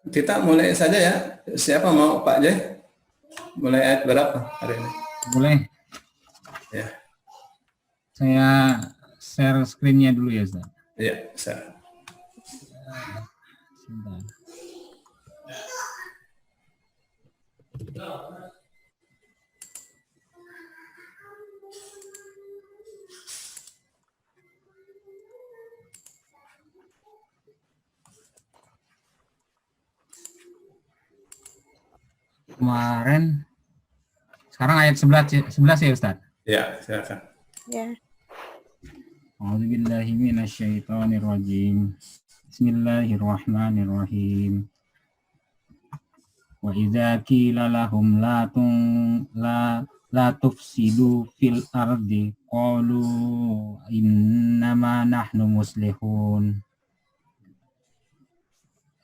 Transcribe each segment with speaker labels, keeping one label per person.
Speaker 1: Kita mulai saja ya. Siapa mau Pak Jai? Mulai ayat berapa hari ini?
Speaker 2: Boleh.
Speaker 1: Ya.
Speaker 2: Saya share screen-nya dulu ya, Ustaz.
Speaker 1: Iya, saya.
Speaker 2: Sebentar. Kemarin, sekarang ayat 11 ya, Ustaz?
Speaker 1: Ya, silakan.
Speaker 3: Ya.
Speaker 2: A'udzubillahi minasyaitonirrajim. Bismillahirrahmanirrahim. Wa idza qila lahum la tufsidu fil ardi qalu innama nahnu muslihun.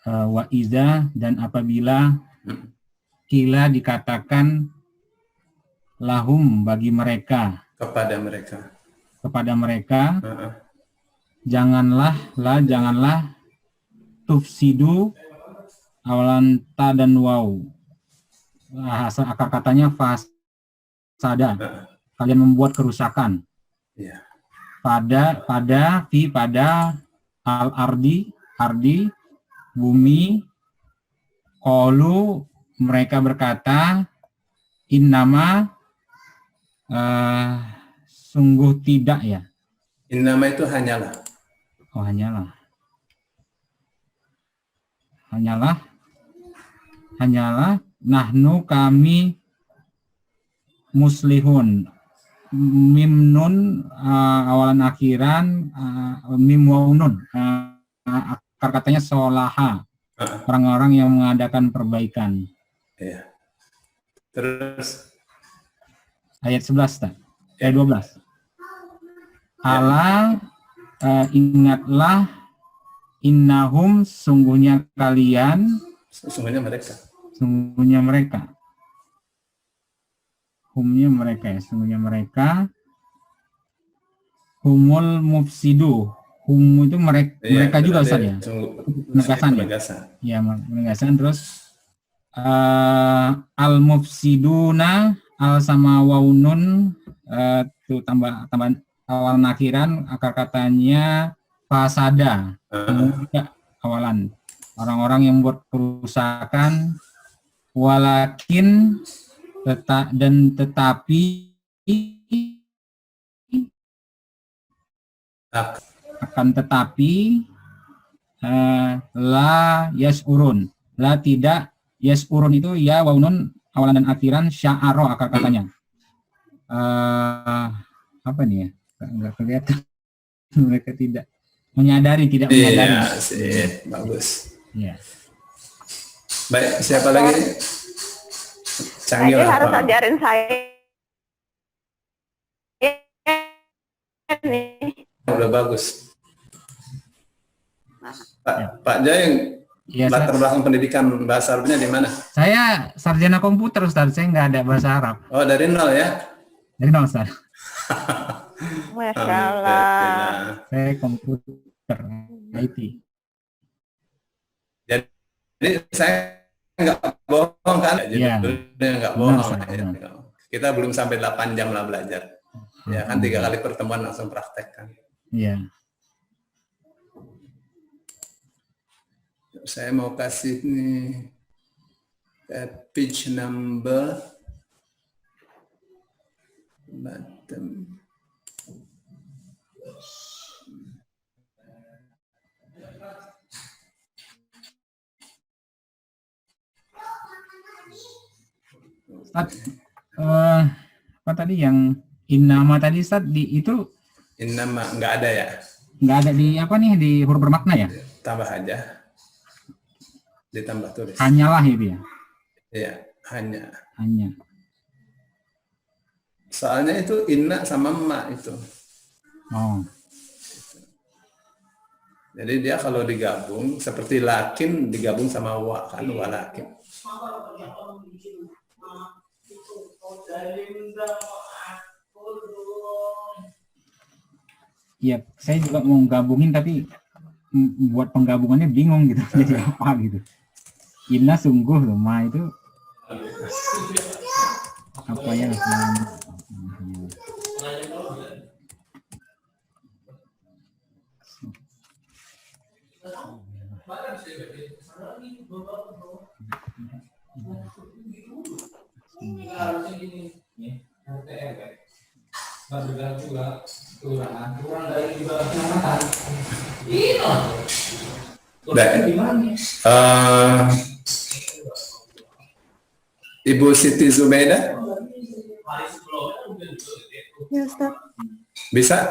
Speaker 2: Wa idza, dan apabila qila dikatakan lahum bagi mereka,
Speaker 1: Kepada mereka.
Speaker 2: janganlah tufsidu, awalan ta dan waw, akar katanya fasada, kalian membuat kerusakan.
Speaker 1: Ya.
Speaker 2: Pada al ardi bumi, qalu, mereka berkata, innama, sungguh tidak ya.
Speaker 1: Innama itu hanyalah.
Speaker 2: Oh, hanyalah nahnu, kami, muslihun, mim nun, awalan akhiran, mim waw nun, akar katanya solaha, orang-orang yang mengadakan perbaikan.
Speaker 1: Ya. Terus
Speaker 2: Ayat 11, tak? Ayat 12. Ala, ingatlah, innahum, sungguhnya kalian,
Speaker 1: sesungguhnya mereka.
Speaker 2: Sungguhnya mereka, humul mufsidu. Hum itu mereka juga, Ustaz ya.
Speaker 1: Penegasan.
Speaker 2: Ya, penegasan. Terus al mufsiduna, al sama waunun, itu tambah awal nakhiran, akar katanya fasada. Awalan orang-orang yang buat kerusakan, walakin, tetapi la yasurun, la tidak, yasurun itu ya waunun awalan dan akhiran, sya'aro akar katanya. Apa nih ya? Enggak kelihatan. Mereka tidak menyadari.
Speaker 1: Iya, sih, bagus.
Speaker 2: Iya.
Speaker 1: Baik, siapa lagi? Canggih
Speaker 3: Saya harus
Speaker 1: apa?
Speaker 3: ajarin saya nih.
Speaker 1: Udah bagus. Pak Jai,
Speaker 2: Ya,
Speaker 1: latar belakang pendidikan bahasa Arabnya di mana?
Speaker 2: Saya sarjana komputer, Ustaz. Saya nggak ada bahasa Arab.
Speaker 1: Oh, dari nol ya?
Speaker 2: Dari nol, Ustaz.
Speaker 3: Masya Allah.
Speaker 2: Saya komputer, IT.
Speaker 1: Jadi saya nggak bohong kan?
Speaker 2: Iya.
Speaker 1: Nggak bohong. Kita belum sampai 8 jam lah belajar. Ya kan 3 kali pertemuan langsung praktek kan.
Speaker 2: Iya.
Speaker 1: Saya mau kasih nih page number bottom.
Speaker 2: Apa tadi yang innama tadi, Ustaz, itu
Speaker 1: Innama nggak ada ya?
Speaker 2: Nggak ada di apa nih, di huruf bermakna ya?
Speaker 1: Tambah aja. Ditambah tulis.
Speaker 2: Hanyalah itu ya?
Speaker 1: Iya, hanya. Soalnya itu inna sama ma itu.
Speaker 2: Oh.
Speaker 1: Jadi dia kalau digabung seperti lakin digabung sama wa kan, walakin.
Speaker 2: Iya, saya juga mau gabungin tapi buat penggabungannya bingung gitu. Jadi apa gitu. Inna sungguh loh, ma itu apa ya?
Speaker 1: Baik. Ibu Siti Zubaida
Speaker 3: Ya Ustaz,
Speaker 1: bisa?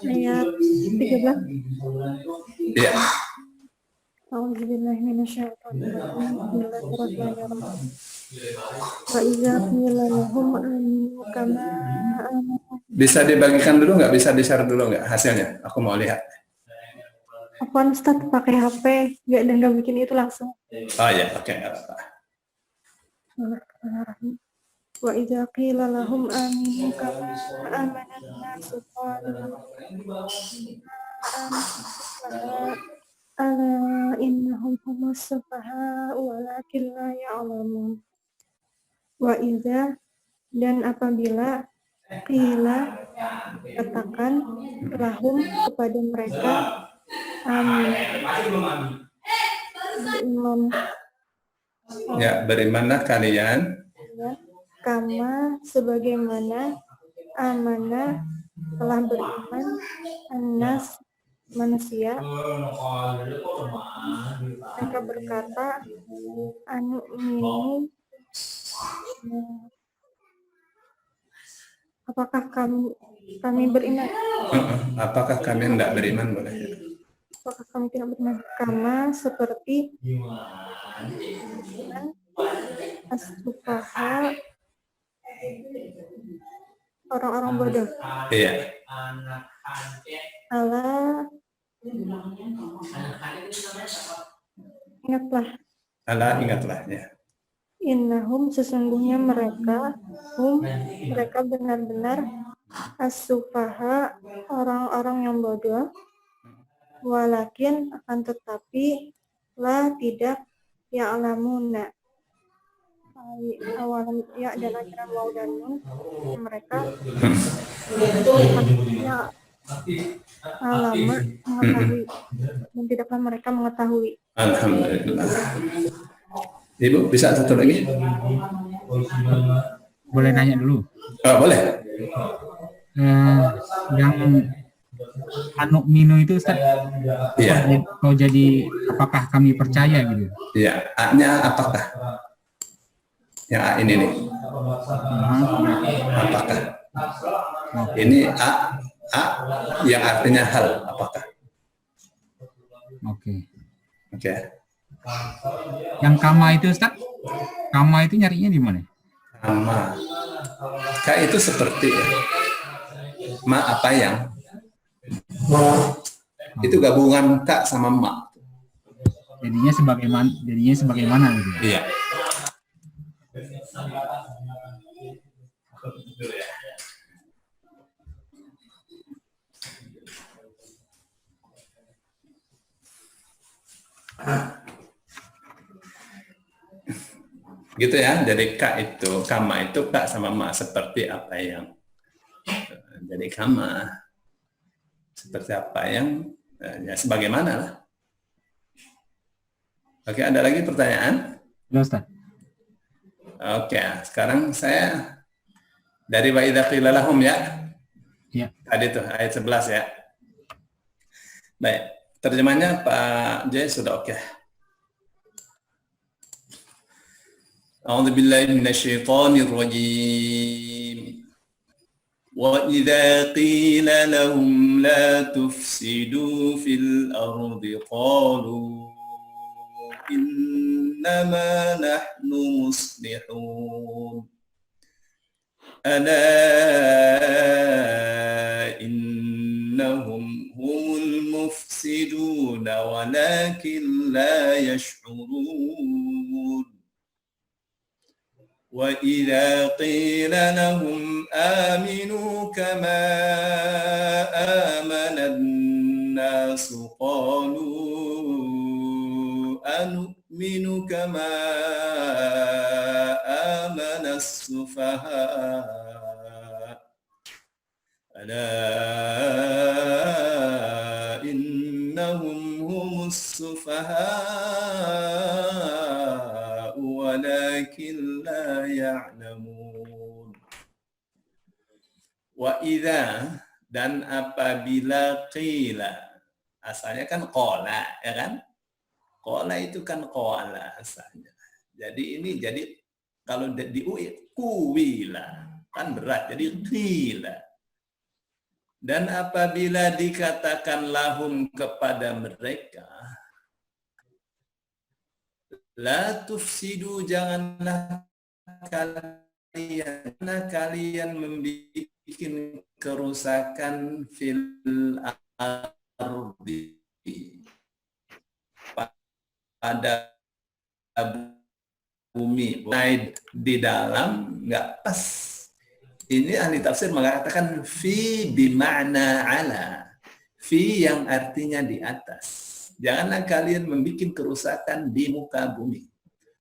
Speaker 3: ayat 13.
Speaker 1: Ya.
Speaker 3: A'udzubillahi minasyaitonirrajim. Bismillahirrahmanirrahim. Wa idza qila lahum aminu kama amanu.
Speaker 1: Bisa dibagikan dulu nggak? Bisa di-share dulu nggak hasilnya? Aku mau lihat.
Speaker 3: Apaan Ustaz, pakai HP nggak bikin itu langsung.
Speaker 1: Oh ya, oke. Nggak apa-apa.
Speaker 3: Bismillahirrahmanirrahim. Wa idza qila lahum aminu kama amanan nasu qalu ala innahum humus sufaha walakin la ya'lamun. Wa idza, dan apabila qila, katakan, lahum, kepada mereka, amin, beriman,
Speaker 1: Ya, berimanlah kalian.
Speaker 3: ya, kama, sebagaimana, amanah, telah beriman, annas, manusia. Mereka berkata, anu minu, apakah kami beriman?
Speaker 1: Apakah kami hendak beriman? Boleh.
Speaker 3: Apakah kami tidak beriman? Kama, seperti as-sufaha, orang-orang bodoh.
Speaker 1: Iya.
Speaker 3: Allah, ingatlah,
Speaker 1: Allah ingatlah ya.
Speaker 3: innahum, sesungguhnya mereka, mereka benar-benar as-sufaha, orang-orang yang bodoh, walakin, akan tetapi, la, tidak, ya'lamuna, awalan ya dan akhiran waw dan nun, mereka ya alama, mengetahui, dan tidaklah mereka mengetahui.
Speaker 1: Alhamdulillah. Ibu bisa satu lagi?
Speaker 2: Boleh nanya dulu.
Speaker 1: Oh, boleh.
Speaker 2: Yang anu minu itu Ustaz,
Speaker 1: Iya.
Speaker 2: kau jadi apakah kami percaya gitu?
Speaker 1: Iya. A-nya apakah? Yang A ini nih. Apakah? Ini A yang artinya hal. Apakah?
Speaker 2: Oke.
Speaker 1: Oke.
Speaker 2: Yang kama itu Ustaz, kama itu nyarinya di mana?
Speaker 1: Sama. Kak itu seperti ya. Ma apa yang? Itu gabungan kak sama ma.
Speaker 2: Jadinya sebagaimana gitu.
Speaker 1: Iya. Gitu ya. Jadi kak itu, kama itu kak sama ma seperti apa yang. Jadi kama seperti apa yang ya sebagaimana lah. Oke, ada lagi pertanyaan?
Speaker 2: Ya Ustaz.
Speaker 1: Oke, sekarang saya dari wa idza qila lahum ya.
Speaker 2: Ya.
Speaker 1: Tadi tuh ayat 11 ya. Baik, terjemahnya Pak J sudah oke. A'udzu billahi minasyaitonir rajim. Wa idza qila lahum la tufsidu fil ardi qalu innama nahnu muslihun. Ala innahum humul mufsidun walakin la yash'urun. وَإِذَا قِيلَ لَهُمْ آمِنُوا كَمَا آمَنَ النَّاسُ قَالُوا anu'minu kama amana as-sufaha ala innahum humus sufaha walakin la ya'lamun. Wa idza, dan apabila qila, asalnya kan qala, ya kan? Qala itu kan qala asalnya. Jadi ini kalau di UI kuwila kan berat, jadi qila. Dan apabila dikatakan lahum kepada mereka, la tufsidu, janganlah kalian membuat kerusakan fil ardi, pada bumi, di dalam, nggak pas. Ini ahli tafsir mengatakan fi bima'na ala, fi yang artinya di atas. Janganlah kalian membuat kerusakan di muka bumi.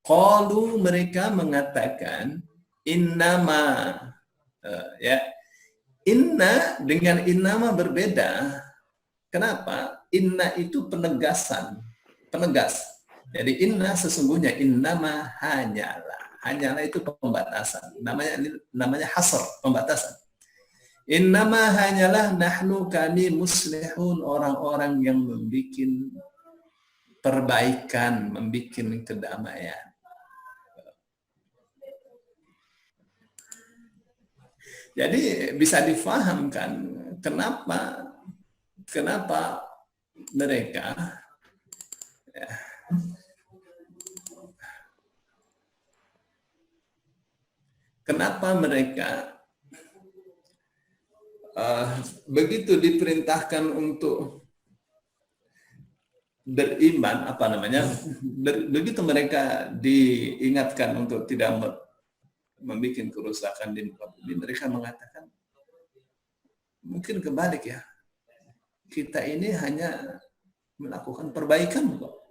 Speaker 1: Qalu, mereka mengatakan innama, ya, inna dengan innama berbeda. Kenapa? Inna itu penegasan, penegas. Jadi inna sesungguhnya, innama hanyalah. Hanyalah itu pembatasan. Namanya hasr, pembatasan. Innama hanyalah nahnu, kami muslihun, orang-orang yang membuat perbaikan, membuat kedamaian. Jadi bisa difahamkan kenapa mereka ya, kenapa mereka begitu diperintahkan untuk beriman, begitu mereka diingatkan untuk tidak membuat kerusakan di muka bumi, mereka mengatakan mungkin kebalik ya, kita ini hanya melakukan perbaikan kok.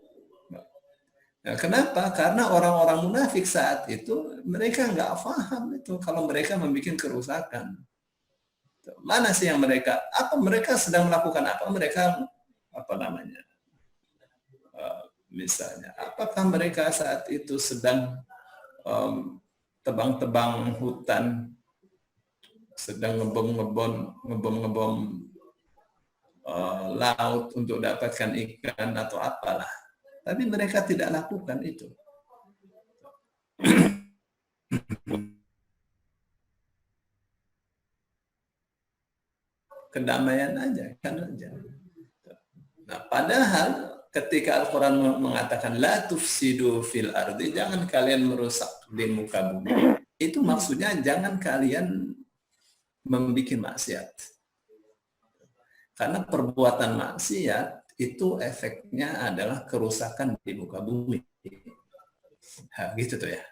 Speaker 1: Nah, kenapa? Karena orang-orang munafik saat itu mereka nggak paham itu kalau mereka membuat kerusakan. Mana sih yang mereka sedang melakukan apa? Mereka misalnya, apakah mereka saat itu sedang tebang-tebang hutan, sedang ngebom laut untuk dapatkan ikan atau apalah. Tapi mereka tidak lakukan itu. Kedamaian aja, kan aja. Nah, padahal ketika Al-Quran mengatakan la tufsidu fil ardi, jangan kalian merusak di muka bumi, itu maksudnya jangan kalian membuat maksiat. Karena perbuatan maksiat itu efeknya adalah kerusakan di muka bumi. Nah, gitu tuh ya.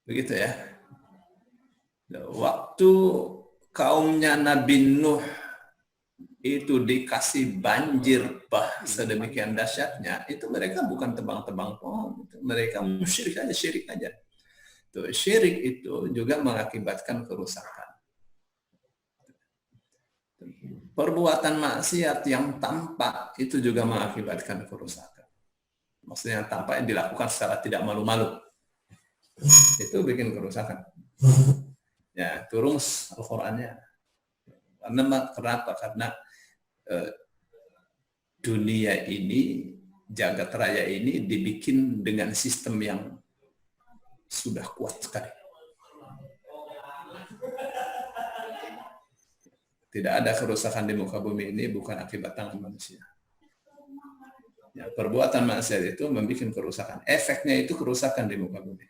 Speaker 1: Begitu ya. Waktu kaumnya Nabi Nuh itu dikasih banjir sedemikian dahsyatnya, itu mereka bukan tebang-tebang pohon, mereka syirik aja. Tuh, syirik itu juga mengakibatkan kerusakan. Perbuatan maksiat yang tampak itu juga mengakibatkan kerusakan. Maksudnya tampak yang dilakukan secara tidak malu-malu, itu bikin kerusakan. Ya, turun Al-Qur'annya. Kenapa? Karena dunia ini, jagat raya ini dibikin dengan sistem yang sudah kuat sekali. Tidak ada kerusakan di muka bumi ini bukan akibat tangan manusia. Ya, perbuatan maksiat itu membuat kerusakan. Efeknya itu kerusakan di muka bumi.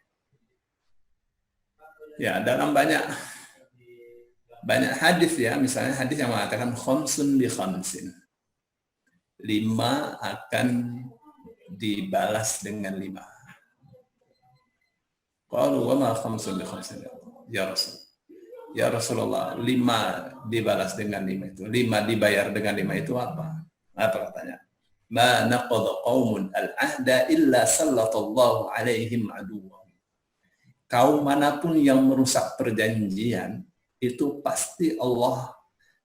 Speaker 1: Ya, dalam banyak hadis ya, misalnya hadis yang mengatakan khamsun bi khamsin. 5 akan dibalas dengan 5. Qalu wa ma khamsun bi khamsin ya Rasul. Ya Rasulullah, 5 dibalas dengan 5 itu, 5 dibayar dengan 5 itu apa? Apa katanya? Ma naqadha qaumun al-ahda illa sallallahu alaihim aduwwahum. Kaum manapun yang merusak perjanjian, itu pasti Allah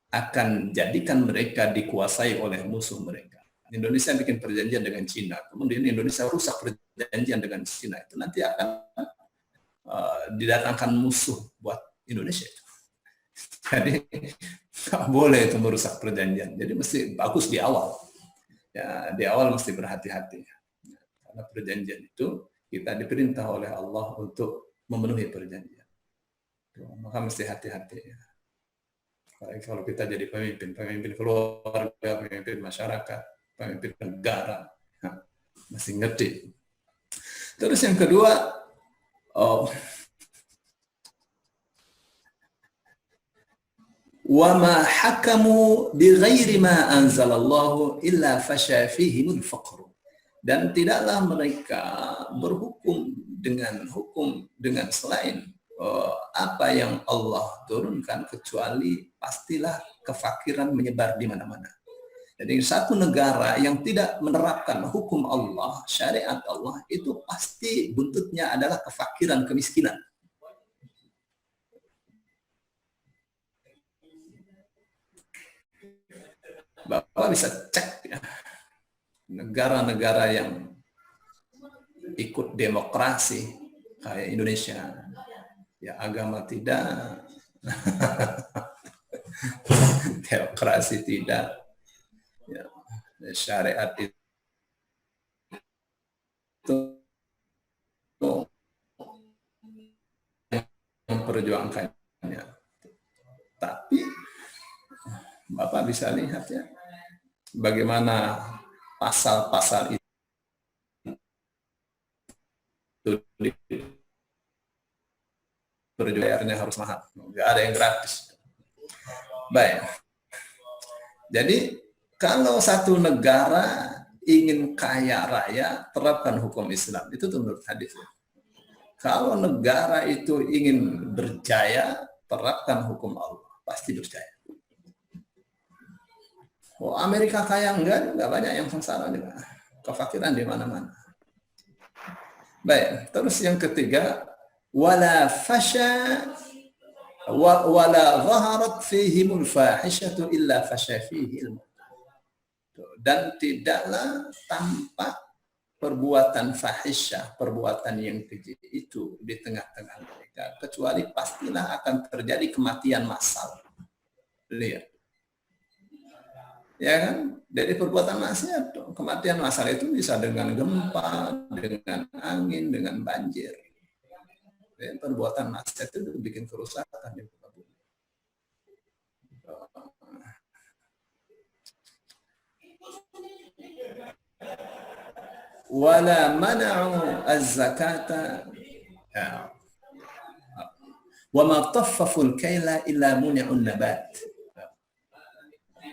Speaker 1: akan jadikan mereka dikuasai oleh musuh mereka. Indonesia bikin perjanjian dengan Cina, kemudian Indonesia rusak perjanjian dengan Cina, itu nanti akan didatangkan musuh buat Indonesia itu. Jadi nggak boleh itu merusak perjanjian. Jadi mesti bagus di awal. Ya, di awal mesti berhati-hati. Karena perjanjian itu kita diperintah oleh Allah untuk memenuhi perjanjian. Maka mesti hati-hati. Kalau kita jadi pemimpin keluarga, pemimpin masyarakat, pemimpin negara, mesti ngerti. Terus yang kedua, wa ma hakamu bi ghairi ma anzalallahu illa fasha fihimul faqr. Dan tidaklah mereka berhukum dengan selain apa yang Allah turunkan, kecuali pastilah kefakiran menyebar di mana-mana. Jadi satu negara yang tidak menerapkan hukum Allah, syariat Allah, itu pasti buntutnya adalah kefakiran, kemiskinan. Bapak bisa cek ya, negara-negara yang ikut demokrasi kayak Indonesia, ya agama tidak, demokrasi tidak, ya, syariat itu memperjuangkannya. Tapi Bapak bisa lihat ya, bagaimana pasal-pasal itu perjuangannya harus mahal, nggak ada yang gratis. Baik, jadi kalau satu negara ingin kaya raya, terapkan hukum Islam, itu menurut hadis. Kalau negara itu ingin berjaya, terapkan hukum Allah, pasti berjaya. Oh, Amerika kaya enggak banyak yang sengsara juga. Kefakiran di mana-mana. Baik, terus yang ketiga, wala fasha wala zaharat fihimul fahishatu illa fasha fihi. Dan tidaklah tampak perbuatan fahisyah, perbuatan yang keji itu di tengah-tengah mereka, kecuali pastilah akan terjadi kematian massal. Lihat. Ya kan, dari perbuatan maksiat, kematian massal itu bisa dengan gempa, dengan angin, dengan banjir. Dan perbuatan maksiat itu bikin kerusakan di muka bumi. Wala mana'u az-zakata wa ma taffaful kaila illa muni'un nabat.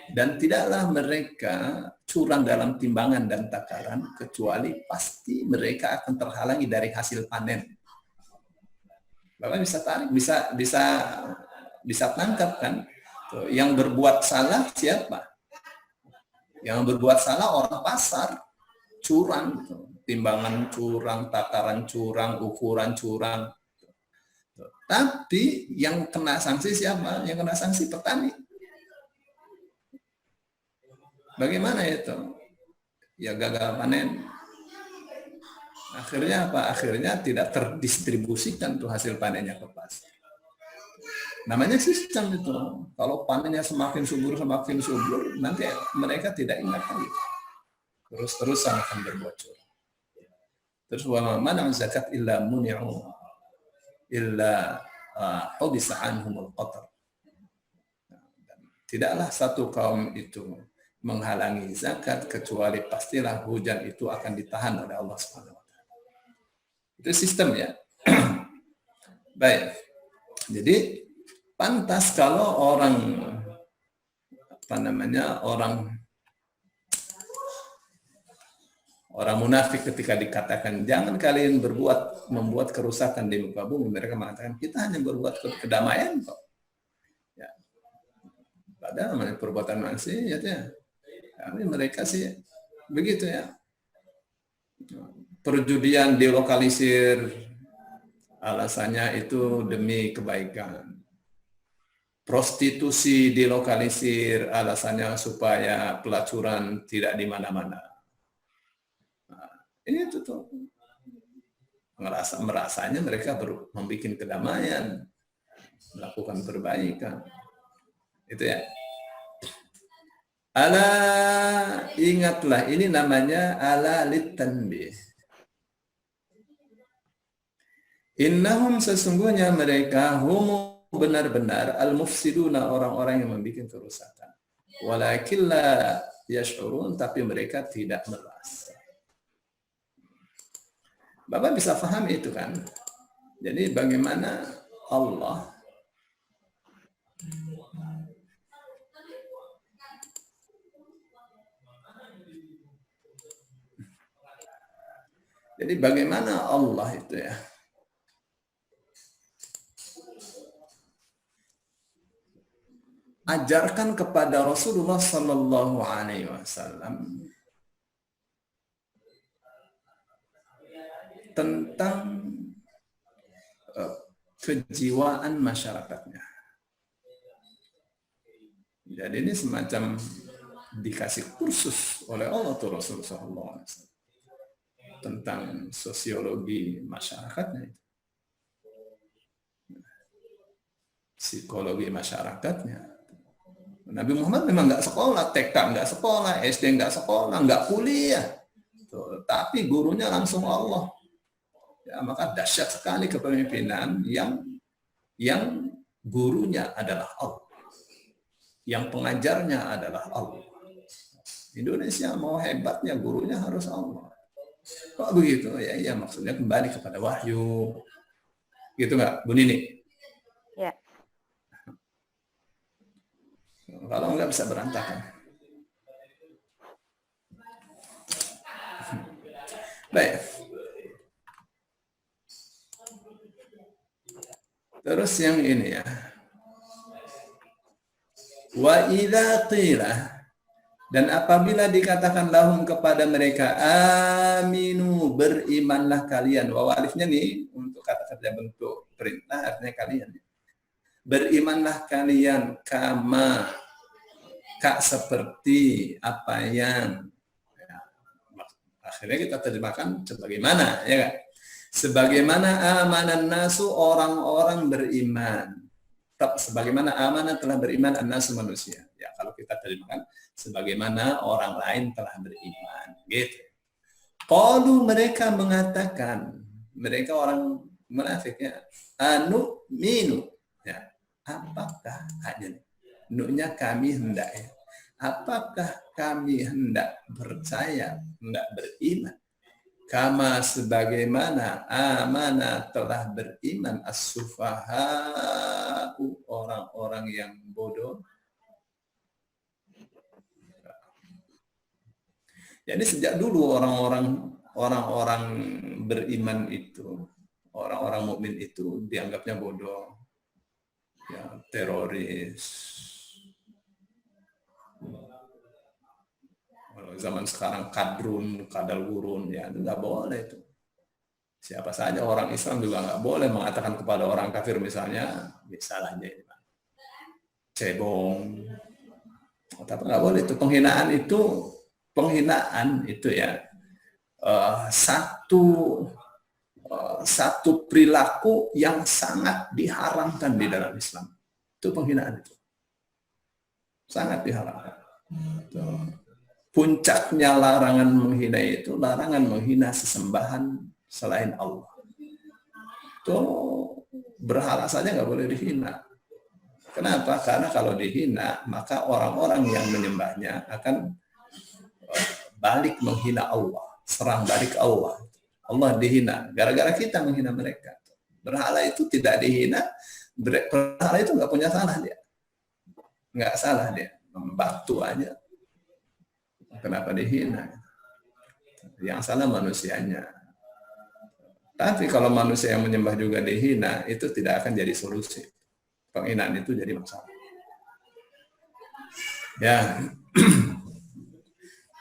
Speaker 1: Dan tidaklah mereka curang dalam timbangan dan takaran, kecuali pasti mereka akan terhalangi dari hasil panen. Bapak bisa tarik, bisa tangkap kan? Tuh, yang berbuat salah siapa? Yang berbuat salah orang pasar, curang, timbangan curang, takaran curang, ukuran curang. Tapi yang kena sanksi siapa? Yang kena sanksi petani. Bagaimana itu? Ya gagal panen. Akhirnya apa? Akhirnya tidak terdistribusikan tuh hasil panennya ke pasar. Namanya sistem itu. Kalau panennya semakin subur, nanti mereka tidak ingat lagi. Terus-terusan akan berbuat curang. Terus wa man zakat illa muni'u illa hubisa anhumul qatar. Tidaklah satu kaum itu menghalangi zakat, kecuali pastilah hujan itu akan ditahan oleh Allah Subhanahu wa taala. Itu sistem ya. Baik. Jadi pantas kalau orang munafik ketika dikatakan jangan kalian membuat kerusakan di muka bumi, mereka mengatakan kita hanya berbuat kedamaian kok. Ada namanya perbuatan maksiat ya. Tapi mereka sih begitu ya. Perjudian dilokalisir, alasannya itu demi kebaikan. Prostitusi dilokalisir, alasannya supaya pelacuran tidak di mana-mana. Nah, ini itu tuh merasanya mereka membuat kedamaian, melakukan perbaikan. Itu ya. Ala, ingatlah, ini namanya ala litanbih. Innahum, sesungguhnya mereka hum benar-benar al-mufsiduna, orang-orang yang membuat kerusakan. Walakin la yash'urun, tapi mereka tidak merasa. Bapak bisa paham itu kan? Jadi bagaimana Allah itu ya, ajarkan kepada Rasulullah Sallallahu Alaihi Wasallam tentang kejiwaan masyarakatnya. Jadi ini semacam dikasih kursus oleh Allah tuh Rasulullah Sallallahu Alaihi Wasallam tentang sosiologi masyarakatnya, psikologi masyarakatnya. Nabi Muhammad memang nggak sekolah, TK nggak sekolah, SD nggak sekolah, nggak kuliah, tapi gurunya langsung Allah. Ya, maka dahsyat sekali kepemimpinan yang gurunya adalah Allah, yang pengajarnya adalah Allah. Indonesia mau hebatnya gurunya harus Allah. Kok begitu? Ya iya, maksudnya kembali kepada wahyu. Gitu nggak, Bu Nini?
Speaker 3: Ya.
Speaker 1: Kalau nggak bisa berantakan. Baik. Terus yang ini ya. Wa idza qila, dan apabila dikatakan lahum kepada mereka, aminu, berimanlah kalian. Wa alifnya nih untuk kata kerja bentuk perintah, artinya kalian. Berimanlah kalian kama, kak seperti apa yang, ya, akhirnya kita terjemahkan sebagaimana, ya kan? Sebagaimana amanan nasu, orang-orang beriman. Sebagaimana amanah telah beriman an-nasu, manusia. Ya, kalau kita terjemahkan sebagaimana orang lain telah beriman, gitu. Qalu, mereka mengatakan, mereka orang munafik ya, anu minu, ya, apakah hanya nu'nya kami hendak ya, apakah kami hendak percaya, hendak beriman, kama sebagaimana amanah telah beriman as-sufaha, orang-orang yang bodoh. Jadi sejak dulu orang-orang beriman itu, orang-orang mukmin itu dianggapnya bodoh, ya, teroris. Kalau zaman sekarang kadrun, kadal gurun, ya itu nggak boleh itu. Siapa saja orang Islam juga nggak boleh mengatakan kepada orang kafir misalnya aja cebong, tapi nggak boleh itu. Penghinaan itu ya, satu perilaku yang sangat diharamkan di dalam Islam. Itu penghinaan itu. Sangat diharamkan. Puncaknya larangan menghina itu, larangan menghina sesembahan selain Allah. Itu berhala saja nggak boleh dihina. Kenapa? Karena kalau dihina, maka orang-orang yang menyembahnya akan balik menghina Allah, serang balik Allah. Allah dihina gara-gara kita menghina mereka. Berhala itu tidak dihina, berhala itu nggak punya salah dia, nggak salah dia, membantu aja. Kenapa dihina? Yang salah manusianya. Tapi kalau manusia yang menyembah juga dihina, itu tidak akan jadi solusi. Penghinaan itu jadi masalah. Ya.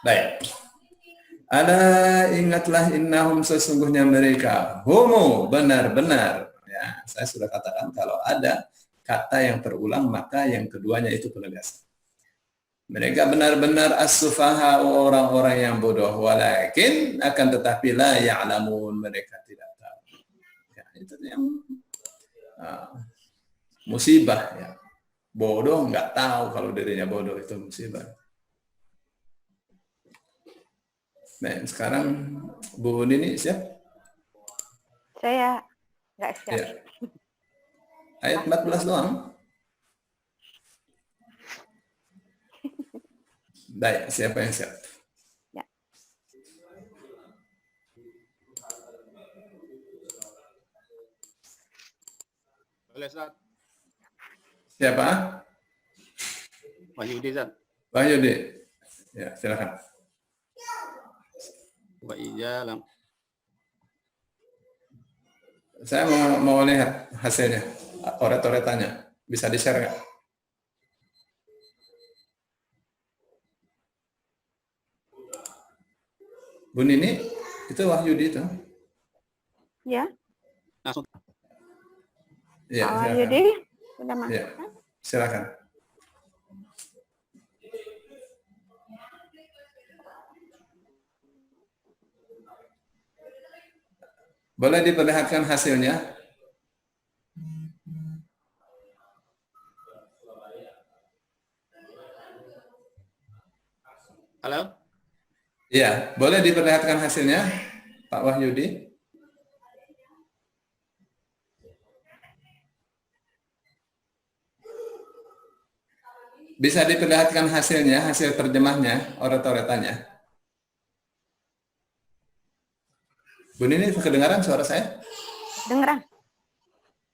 Speaker 1: Baik. Ala ingatlah innahum sesungguhnya mereka homo benar-benar. Ya, saya sudah katakan kalau ada kata yang terulang maka yang keduanya itu penegasan. Mereka benar-benar as-sufaha, orang-orang yang bodoh, walakin akan tetapi la ya'lamun, mereka tidak tahu. Ya, itu yang musibah ya. Bodoh nggak tahu kalau dirinya bodoh, itu musibah. Nah, sekarang Bu Nini siap?
Speaker 3: Saya nggak siap.
Speaker 1: Ya. Ayat 14 doang. Baik, siapa yang siap?
Speaker 3: Ya.
Speaker 4: Boleh, Ustaz.
Speaker 1: Siapa?
Speaker 4: Wahyudi, Ustaz.
Speaker 1: Wahyudi. Ya, silakan.
Speaker 4: Wa ijalam.
Speaker 1: Saya mau lihat hasilnya, oret-oretannya. Bisa di-share nggak? Bu Nini, itu Wahyudi itu?
Speaker 3: Ya,
Speaker 4: Langsung.
Speaker 1: Iya,
Speaker 3: Pak
Speaker 1: silakan.
Speaker 3: Wahyudi sudah masuk.
Speaker 1: Iya, silakan. Boleh diperlihatkan hasilnya?
Speaker 4: Halo?
Speaker 1: Iya, boleh diperlihatkan hasilnya, Pak Wahyudi? Bisa diperlihatkan hasilnya, hasil terjemahnya, oret-oretannya? Bu Nini, kedengaran suara saya?
Speaker 3: Dengeran.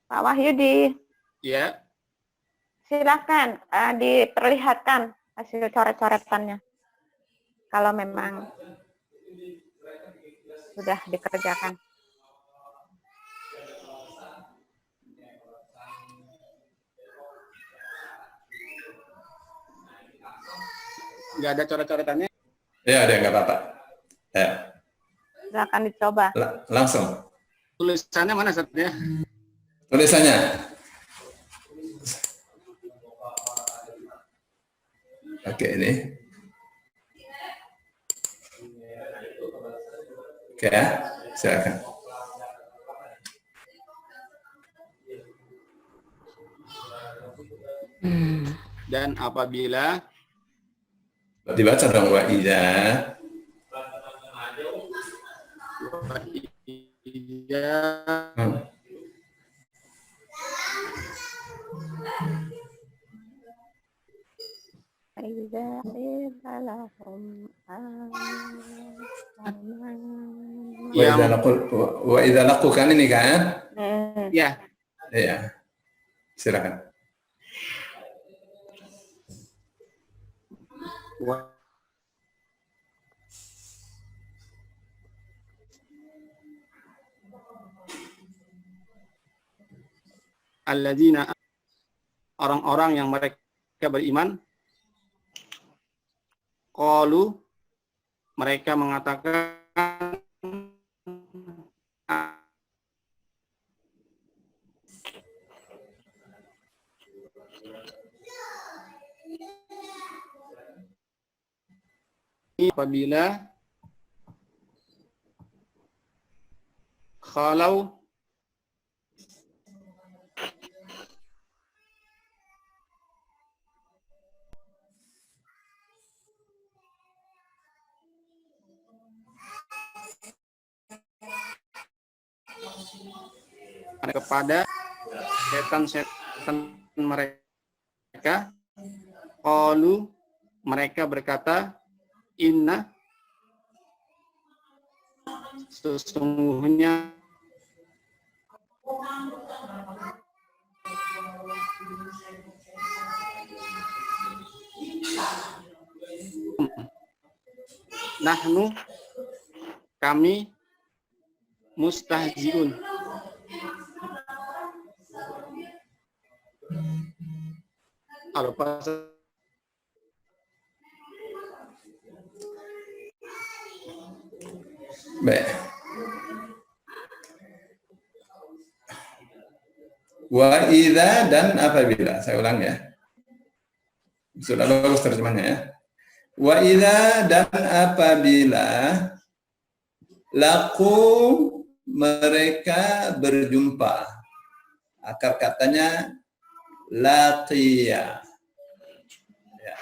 Speaker 3: Pak Wahyudi,
Speaker 4: Iya.
Speaker 3: silakan diperlihatkan hasil coret-coretannya. Kalau memang sudah dikerjakan.
Speaker 4: Nggak ada coret-coretannya.
Speaker 1: Ya, ada, nggak apa-apa. Ya,
Speaker 3: Silakan dicoba.
Speaker 1: langsung.
Speaker 4: Tulisannya mana, Ustaz, ya?
Speaker 1: Tulisannya. Oke, ini. Oke ya, silakan.
Speaker 4: Dan apabila
Speaker 1: Dibaca dong, wa idza. Wa idza laqu kan ini kan?
Speaker 4: Ya.
Speaker 1: Iya. Silakan.
Speaker 4: Alladzina, orang-orang yang mereka beriman, qalu, mereka mengatakan apabila khalau kepada setan-setan mereka, qalu, mereka berkata, inna, sesungguhnya nahnu, kami, mustahziun,
Speaker 1: Baik. Wa idza dan apabila, saya ulang ya. Sudah bagus terjemahnya ya. Wa idza dan apabila laku mereka berjumpa. Akar katanya laqiya. Ya.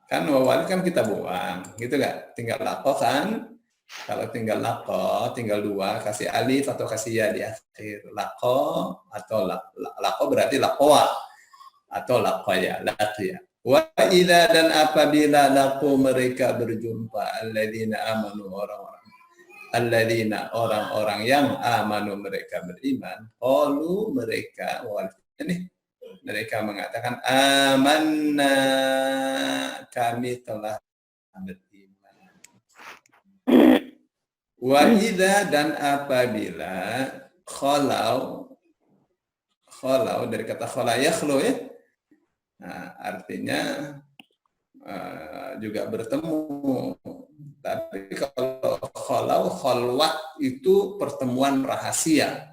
Speaker 1: Kan wawal kan kita buang, gitu nggak? Tinggal lako kan? Kalau tinggal lako, tinggal dua, kasih alif atau kasih ya di akhir. Lako atau lako berarti lakoa atau lakoya, laqiya. Wa idza dan apabila laku mereka berjumpa, alladzina amanu orang-orang yang amanu mereka beriman, qalu mereka mereka mengatakan amanna kami telah beriman. Wa idza dan apabila khalau dari kata khala yakhlu ya. Nah, artinya juga bertemu. Tapi kalau khalwat itu pertemuan rahasia.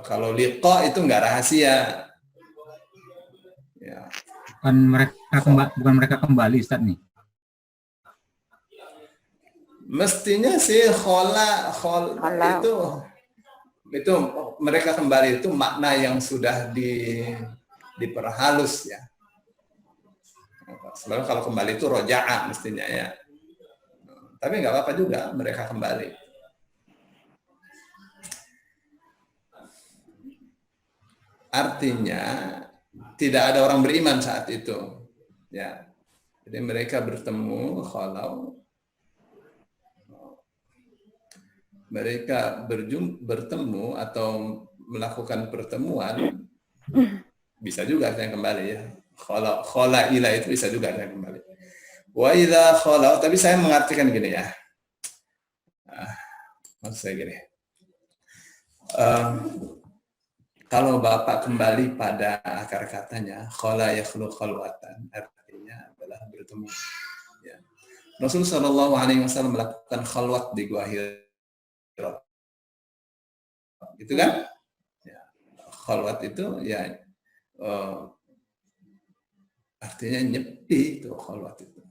Speaker 1: Kalau liqa itu enggak rahasia. Ya.
Speaker 2: Bukan mereka kembali Ustaz nih.
Speaker 1: Mestinya sih itu mereka kembali itu makna yang sudah diperhalus ya. Sebenarnya kalau kembali itu roja'a mestinya ya. Tapi nggak apa-apa juga mereka kembali. Artinya tidak ada orang beriman saat itu. Ya. Jadi mereka bertemu mereka bertemu atau melakukan pertemuan bisa juga yang kembali ya. Khala ila itu bisa juga yang kembali. Wa idza khala, tapi saya mengartikan gini ya. Maksud saya gini. Kalau Bapak kembali pada akar katanya khala yakhlu khalwatan, artinya adalah bertemu. Ya. Rasul sallallahu alaihi wasallam melakukan khalwat di Gua Hira. Gitu kan? Ya. Khalwat itu ya artinya nyepi itu khalwat itu.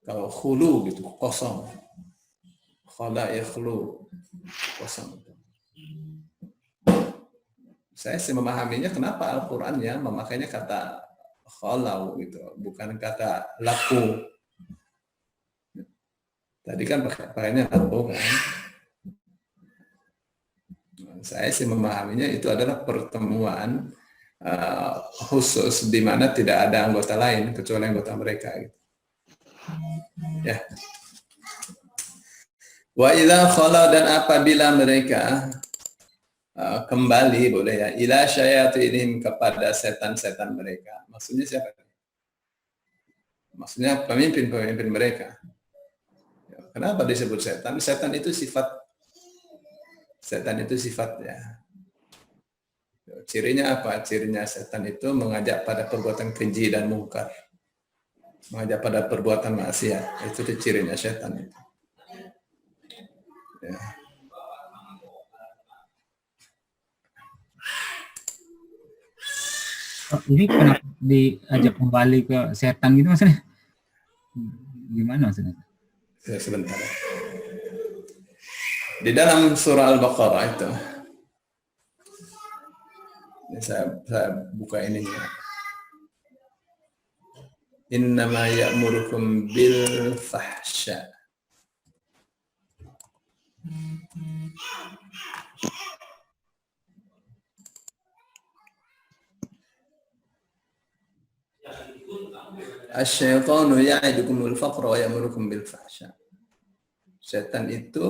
Speaker 1: Kalau khulu gitu kosong. Khala yakhlu kosong. Saya sih memahaminya kenapa Al-Qur'annya memakainya kata khalau gitu, bukan kata laku. Tadi kan pakainya laku kan. Saya sih memahaminya itu adalah pertemuan khusus di mana tidak ada anggota lain kecuali anggota mereka. Gitu. Ya. Wa idza khala dan apabila mereka kembali boleh ya ila syayatinihim kepada setan-setan mereka. Maksudnya siapa? Maksudnya pemimpin-pemimpin mereka. Kenapa disebut setan? Setan itu sifat ya. Cirinya apa? Cirinya setan itu mengajak pada perbuatan keji dan mungkar. Mengajak pada perbuatan maksiat. Itu cirinya setan itu. Ya.
Speaker 2: Ini kenapa diajak kembali ke setan gitu maksudnya? Gimana maksudnya?
Speaker 1: Sebentar. Di dalam surah Al-Baqarah itu, ini saya buka ininya. Innama ya'murukum bil fahsya. Asy-syaitanu ya'idukumul faqra wa ya'murukum bil fahsya. Setan itu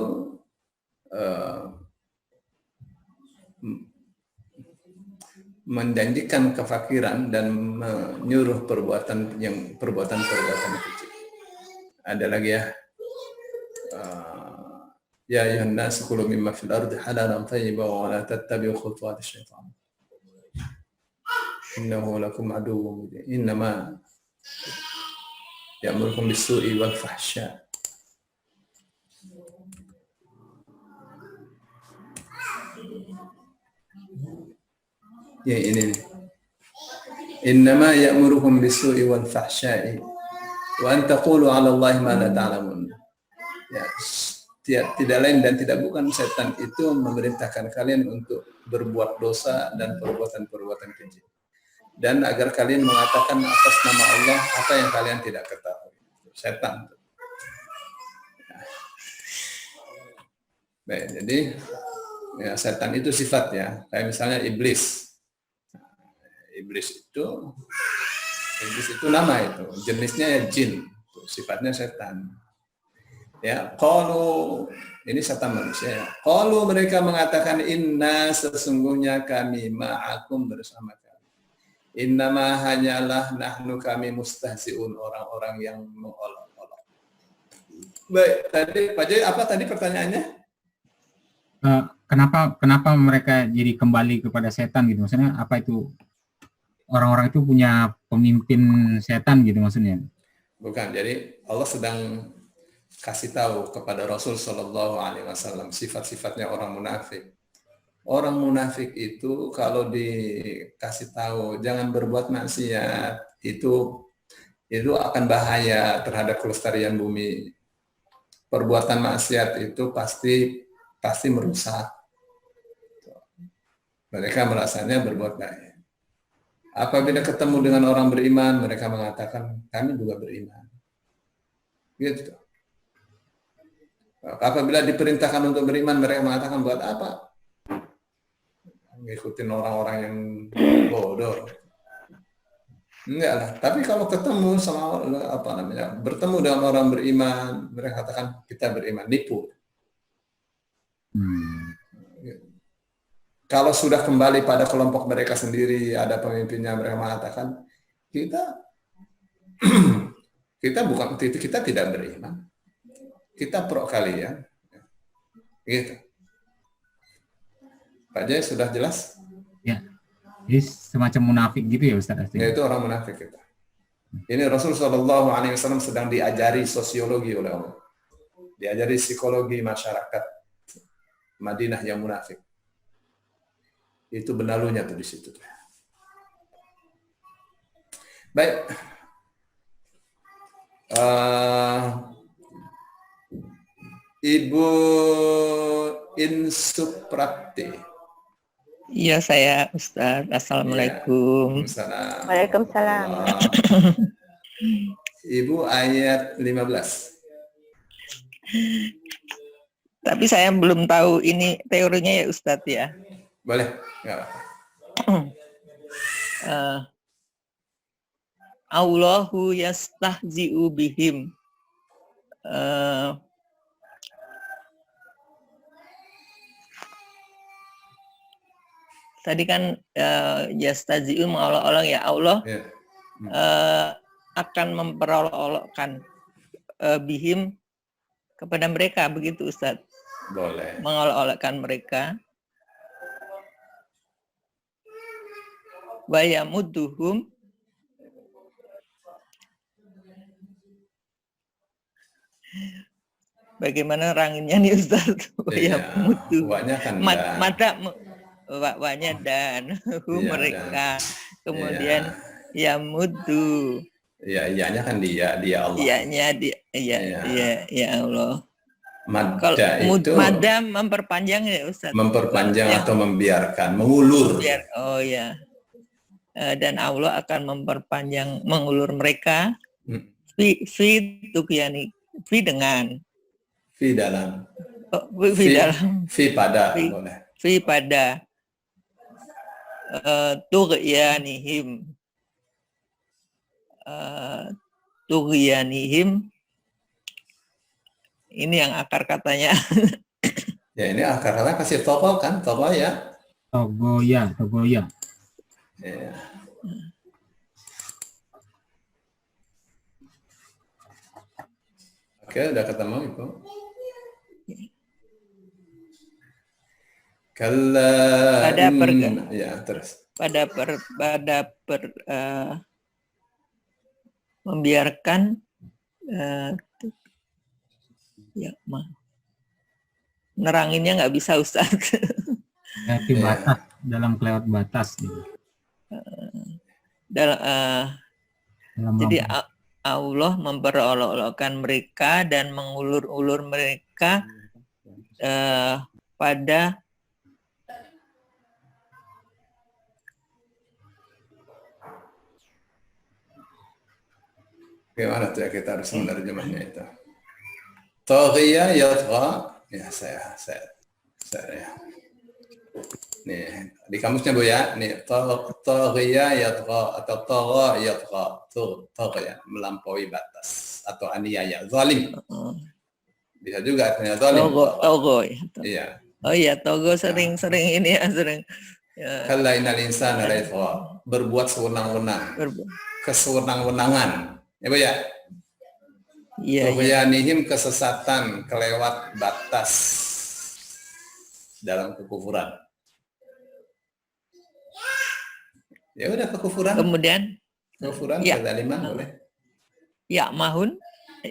Speaker 1: menjanjikan kefakiran dan menyuruh perbuatan keji. Ada lagi ya. Ya ayuhan nas kulu mimma fil ardi halalan thayyiban wa la tattabi'u khutuwati syaitan. Innahu lakum aduwwun mubin. Innama ya'murukum bis-su'i wal fahsya. Ya ini. Innama ya'muruhum bisu'i wal fahsya'i wa an taqulu 'ala Allahi ma la ta'lamun. Ya, tidak lain dan tidak bukan setan itu memerintahkan kalian untuk berbuat dosa dan perbuatan-perbuatan keji. Dan agar kalian mengatakan atas nama Allah apa yang kalian tidak ketahui. Setan. Baik, jadi ya, setan itu sifatnya kayak misalnya iblis. Iblis itu nama itu, jenisnya ya jin, sifatnya setan. Ya, qalu, ini setan manusia. Qalu, mereka mengatakan inna, sesungguhnya kami ma'akum, bersama kami. Innama, hanyalah nahnu, kami mustahzi'un, orang-orang yang mengolok-olok. Baik, tadi Pak Jai, apa tadi pertanyaannya?
Speaker 2: Kenapa mereka jadi kembali kepada setan gitu? Maksudnya apa itu? Orang-orang itu punya pemimpin setan gitu maksudnya?
Speaker 1: Bukan, jadi Allah sedang kasih tahu kepada Rasul Shallallahu Alaihi Wasallam sifat-sifatnya orang munafik. Orang munafik itu kalau dikasih tahu jangan berbuat maksiat, itu akan bahaya terhadap kelestarian bumi. Perbuatan maksiat itu pasti merusak. Mereka merasanya berbuat baik. Apabila ketemu dengan orang beriman, mereka mengatakan kami juga beriman. Gitu. Apabila diperintahkan untuk beriman, mereka mengatakan buat apa? Ngikutin orang-orang yang bodoh. Enggak lah. Tapi kalau ketemu sama bertemu dengan orang beriman, mereka katakan kita beriman, nipu. Kalau sudah kembali pada kelompok mereka sendiri, ada pemimpinnya, mereka mengatakan kita tidak beriman, kita pro kalian, gitu. Pak Jai sudah jelas?
Speaker 2: Ya, ini semacam munafik gitu ya Ustaz?
Speaker 1: Ya, itu orang munafik kita. Ini Rasul Shallallahu Alaihi Wasallam sedang diajari sosiologi oleh Allah, diajari psikologi masyarakat Madinah yang munafik. Itu benalunya tuh di situ. Baik. Ibu Insuprakti.
Speaker 5: Iya, saya Ustaz. Assalamualaikum.
Speaker 1: Ya,
Speaker 3: Waalaikumsalam.
Speaker 1: Ibu ayat 15.
Speaker 5: Tapi saya belum tahu ini teorinya ya Ustaz ya.
Speaker 1: Boleh? Ya.
Speaker 5: Allahu yastahzi'u bihim. Tadi kan yastahzi'u mengolok-olok ya Allah
Speaker 1: Ya.
Speaker 5: akan memperolok-olokkan bihim kepada mereka, begitu Ustaz?
Speaker 1: Boleh.
Speaker 5: Mengolok-olokkan mereka. Wa yamudduhum bagaimana ranginnya nih Ustaz?
Speaker 1: Ya, wanya kan
Speaker 5: wanya dan
Speaker 1: Ya,
Speaker 5: mereka. Kemudian yamuddu.
Speaker 1: Ya, iyanya kan dia Allah.
Speaker 5: Iyanya dia, ya Allah. Kalau
Speaker 1: Madda itu
Speaker 5: madda memperpanjang ya Ustaz.
Speaker 1: memperpanjang atau membiarkan, mengulur.
Speaker 5: Oh ya. Dan Allah akan memperpanjang, mengulur mereka fi tuqyani, fi dengan,
Speaker 1: Fi dalam.
Speaker 5: dalam,
Speaker 1: Fi pada.
Speaker 5: Fi.
Speaker 1: Boleh.
Speaker 5: fi pada tughyanihim, tughyanihim. Ini yang akar katanya.
Speaker 1: Ya, ini akar kata kasih tokoh kan, tokoh ya.
Speaker 2: Togoya.
Speaker 1: Ya. Oke, udah ketemu Ibu. Kalla ya, terus.
Speaker 5: Membiarkan neranginnya nggak bisa Ustaz.
Speaker 2: Tim batas. dalam kelewat batas gitu.
Speaker 5: Dalam,
Speaker 2: Dalam
Speaker 5: jadi
Speaker 2: melampaui.
Speaker 5: Allah memperolok-olokkan mereka dan mengulur-ulur mereka pada
Speaker 1: Gimana tuh ya kita harus menerjemahnya itu? Taghiya yatgha. Ya saya. Nih di kamusnya Bu ya. Nih taghiya yatgha atau tagha yatgha. Taghiya melampaui batas atau aniaya, zalim. Bisa juga artinya zalim.
Speaker 5: togo ya.
Speaker 1: Iya.
Speaker 5: Oh iya, togo sering ini ya, sering. Ya.
Speaker 1: Kalla innal insana la yatgha. Berbuat sewenang-wenang. Kesewenang-wenangan. Ya Bu ya.
Speaker 5: Iya.
Speaker 1: Tughyanihim kesesatan, kelewat batas dalam kekufuran. Ya udah kekufuran.
Speaker 5: Kemudian
Speaker 1: Kekufuran,
Speaker 5: ya.
Speaker 1: kezaliman boleh.
Speaker 5: Ya mahun,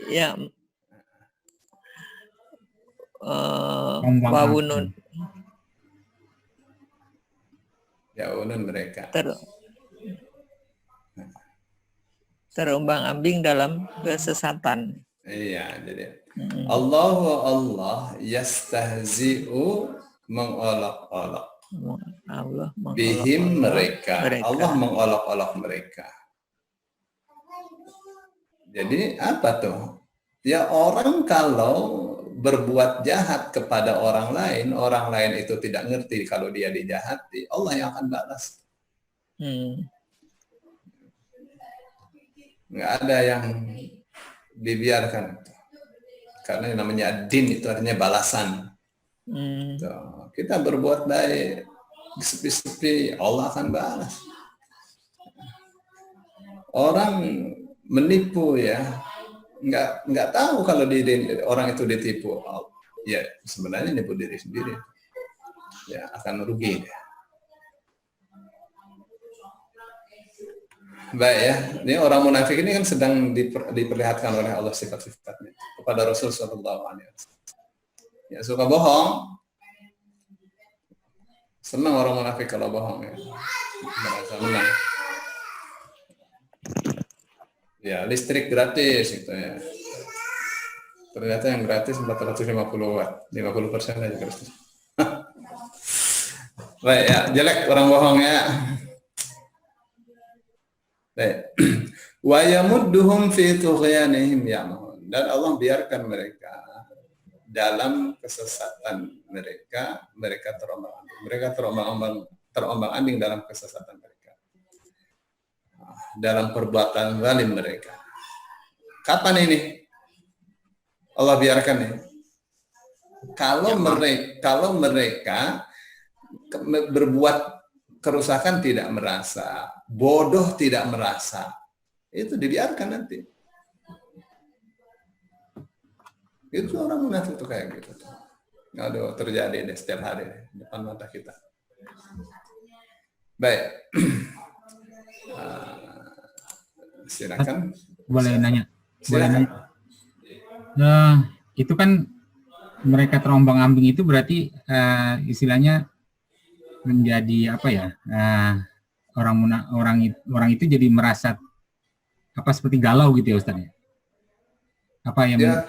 Speaker 5: ya wawunun
Speaker 1: Ya unun mereka.
Speaker 5: Terombang-ambing dalam kesesatan.
Speaker 1: Iya, jadi Allah yastahzi'u mengolok-olok.
Speaker 5: Allah
Speaker 1: Bihim mereka. Allah mengolok-olok mereka. Jadi apa tuh? Ya orang kalau berbuat jahat kepada orang lain itu tidak ngerti kalau dia dijahati, Allah yang akan balas. Nggak ada yang dibiarkan. Karena yang namanya din itu artinya balasan. Tuh, kita berbuat baik, sepi-sepi, Allah akan balas. Orang menipu ya, nggak tahu kalau orang itu ditipu. Ya sebenarnya nipu diri sendiri. Ya akan rugi dia. Baik ya, ini orang munafik ini kan sedang diperlihatkan oleh Allah sifat-sifatnya kepada Rasul Sallallahu Alaihi Wasallam. Ya suka bohong, senang orang munafik kalau bohong ya, merasa menang. Ya listrik gratis gitu ya, ternyata yang gratis 450 watt, 50% aja gratis. Baik ya, jelek orang bohong ya. Wa yamudduhum fi tughyanihim ya'mahun. Dan Allah biarkan mereka dalam kesesatan mereka terombang-ambing dalam kesesatan mereka. Dalam perbuatan zalim mereka. Kapan ini? Allah biarkan ini. Kalau mereka berbuat kerusakan tidak merasa, bodoh tidak merasa, itu dibiarkan nanti. Itu orang munafik itu kayak gitu. Aduh, terjadi deh setiap hari di depan mata kita. Baik. Silakan.
Speaker 2: Boleh nanya.
Speaker 1: Silakan.
Speaker 2: Nah, itu kan mereka terombang-ambing itu berarti istilahnya menjadi apa ya, orang itu jadi merasa apa seperti galau gitu ya Ustaz ya? Apa yang
Speaker 1: ya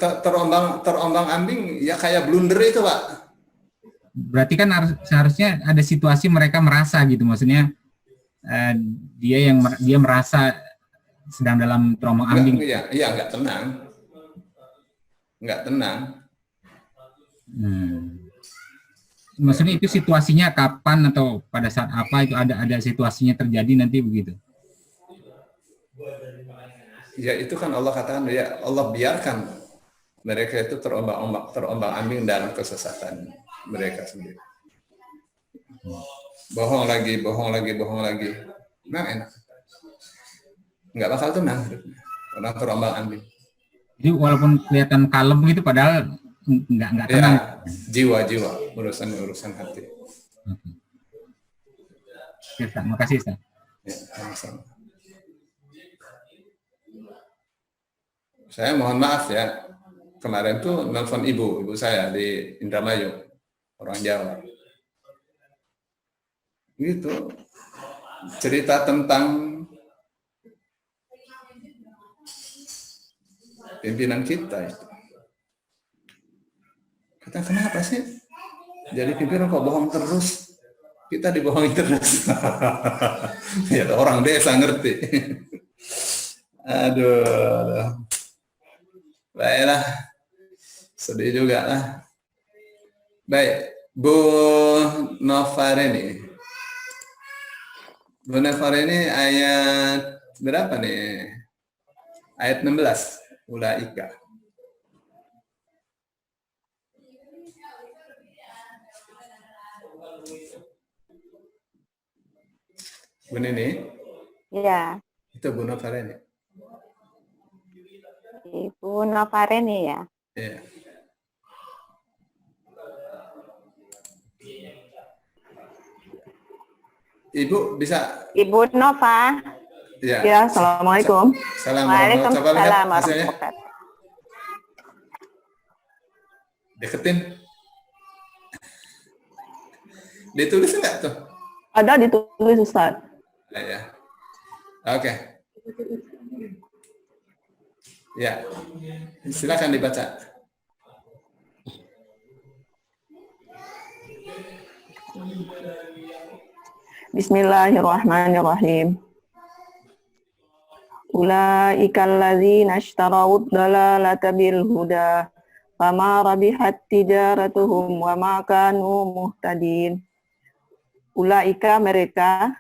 Speaker 1: terombang-ambing ya kayak blunder itu Pak.
Speaker 2: Berarti kan seharusnya ada situasi mereka merasa gitu, maksudnya dia merasa sedang dalam terombang-ambing.
Speaker 1: Iya nggak tenang.
Speaker 2: Maksudnya itu situasinya kapan atau pada saat apa itu ada situasinya terjadi nanti begitu?
Speaker 1: Ya itu kan Allah katakan ya Allah biarkan mereka itu terombang-ambing dalam kesesatan mereka sendiri. Bohong lagi. Nah enak. Nggak bakal tenang hidupnya. Orang terombang-ambing. Jadi
Speaker 2: walaupun kelihatan kalem gitu padahal nggak tenang.
Speaker 1: Ya, jiwa urusan hati.
Speaker 2: Oke, terima kasih Ustaz.
Speaker 1: Ya, sama-sama. Saya mohon maaf ya, kemarin tuh nelfon ibu saya di Indramayu, orang Jawa. Gitu. Cerita tentang pimpinan kita itu. Kata kenapa sih? Jadi pimpinan kok bohong terus? Kita dibohongi terus. Ya orang desa ngerti. Aduh. Baiklah. Sedih juga lah. Baik, Bu Novareni. Bu Novareni ayat berapa nih? Ayat 16. Ulaika. Bu Nini,
Speaker 6: Ya,
Speaker 1: itu Bu Novareni.
Speaker 6: Ibu Novareni ya.
Speaker 1: Iya. Ibu bisa?
Speaker 6: Ibu Nova.
Speaker 1: Ya.
Speaker 6: Ya, Assalamualaikum.
Speaker 1: Assalamualaikum. Coba lihat
Speaker 6: Waalaikumsalam
Speaker 1: hasilnya.
Speaker 6: warahmatullahi wabarakatuh.
Speaker 1: Deketin. Ditulis nggak tuh?
Speaker 6: Ada ditulis Ustaz.
Speaker 1: Ya. Oke. Ya. Silakan dibaca.
Speaker 6: Bismillahirrahmanirrahim. Ulaikal ladzina ishtarawud dalalata bil huda fama rabihat tijaratuhum wa ma kanu muhtadin. Ulaika mereka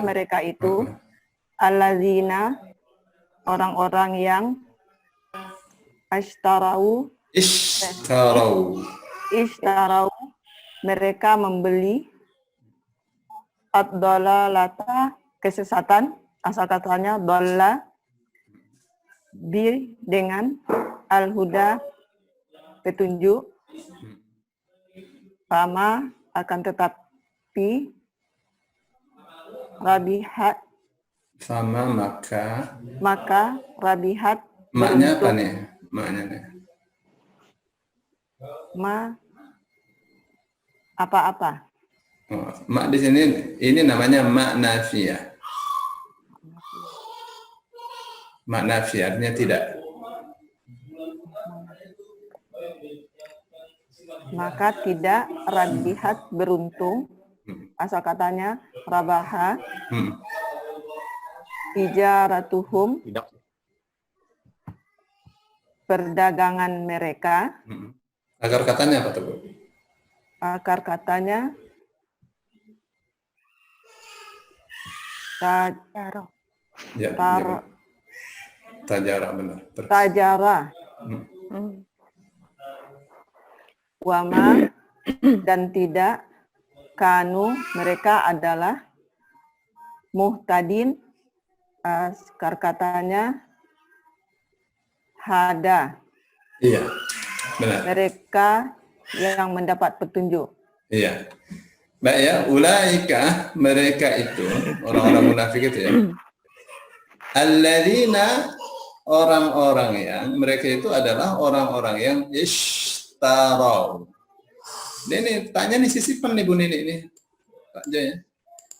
Speaker 6: mereka itu allazina orang-orang yang ishtarau mereka membeli ad-dalalata kesesatan, asal katanya dhalla bi dengan al-huda petunjuk, fama akan tetapi rabihat
Speaker 1: Sama
Speaker 6: maka rabihat
Speaker 1: maknya apa nih? Maknya nih.
Speaker 6: Apa-apa.
Speaker 1: Oh, mak di sini ini namanya mak nafiyah. Mak nafiyah artinya tidak.
Speaker 6: Maka tidak rabihat beruntung, asal katanya rabaha tijaratuhum
Speaker 4: Tidak.
Speaker 6: perdagangan mereka.
Speaker 1: Akar katanya apa tuh, Bu?
Speaker 6: Akar katanya
Speaker 1: Ya, tajara benar.
Speaker 6: tajara. Wama dan tidak kanu mereka adalah muhtadin, akar katanya hada.
Speaker 1: Iya, benar.
Speaker 6: Mereka yang mendapat petunjuk.
Speaker 1: Iya. Baik ya, ulaika mereka itu orang-orang munafik itu ya. Alladzina orang-orang yang mereka itu adalah orang-orang yang ishtarau. Ini taknya nih sisipan nih Bu Nini ini. Tak aja ya.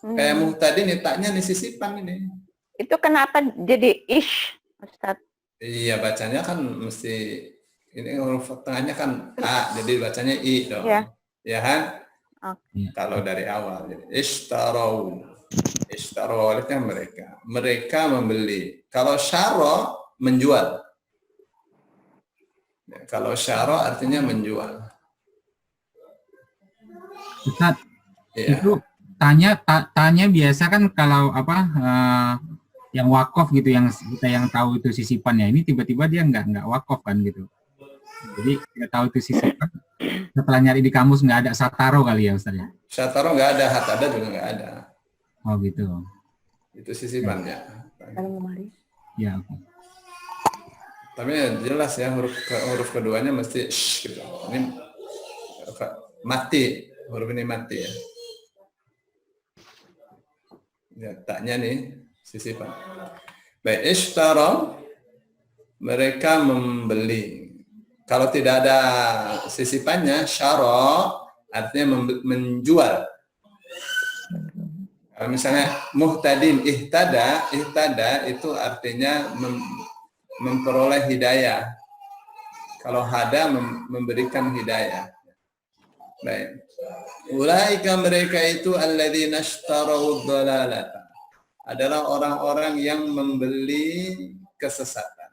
Speaker 1: Kayak muhtadin nih taknya nih sisipan ini.
Speaker 6: Itu kenapa jadi ish, Ustaz?
Speaker 1: Iya, bacanya kan mesti ini huruf tengahnya kan A, jadi bacanya I dong.
Speaker 6: Ya.
Speaker 1: Ya kan?
Speaker 6: Oke.
Speaker 1: Kalau dari awal jadi ishtarau. Ishtarau artinya mereka. Mereka membeli. Kalau syara menjual. Ya, kalau syara artinya menjual.
Speaker 2: Ustaz,
Speaker 1: Ya.
Speaker 2: itu tanya biasa kan kalau apa yang wakaf gitu, yang kita yang tahu itu sisipannya, ini tiba-tiba dia nggak wakaf kan gitu. Jadi kita tahu itu sisipan, setelah nyari di kamus nggak ada sataro kali ya Ustaz ya?
Speaker 1: Sataro nggak ada, hat ada juga nggak ada.
Speaker 2: Oh gitu.
Speaker 1: Itu sisipannya.
Speaker 2: Ya. Oke.
Speaker 1: Tapi jelas ya huruf keduanya mesti sh gitu. Ini mati, huruf ini mati ya. Ya, taknya nih sisipan. Baik, ishtara mereka membeli. Kalau tidak ada sisipannya, syara artinya menjual. Kalau misalnya muhtadin, ihtada itu artinya memperoleh hidayah. Kalau hada memberikan hidayah. Baik. Ulaika mereka itu alladzina ishtarau dhalalata. Adalah orang-orang yang membeli kesesatan.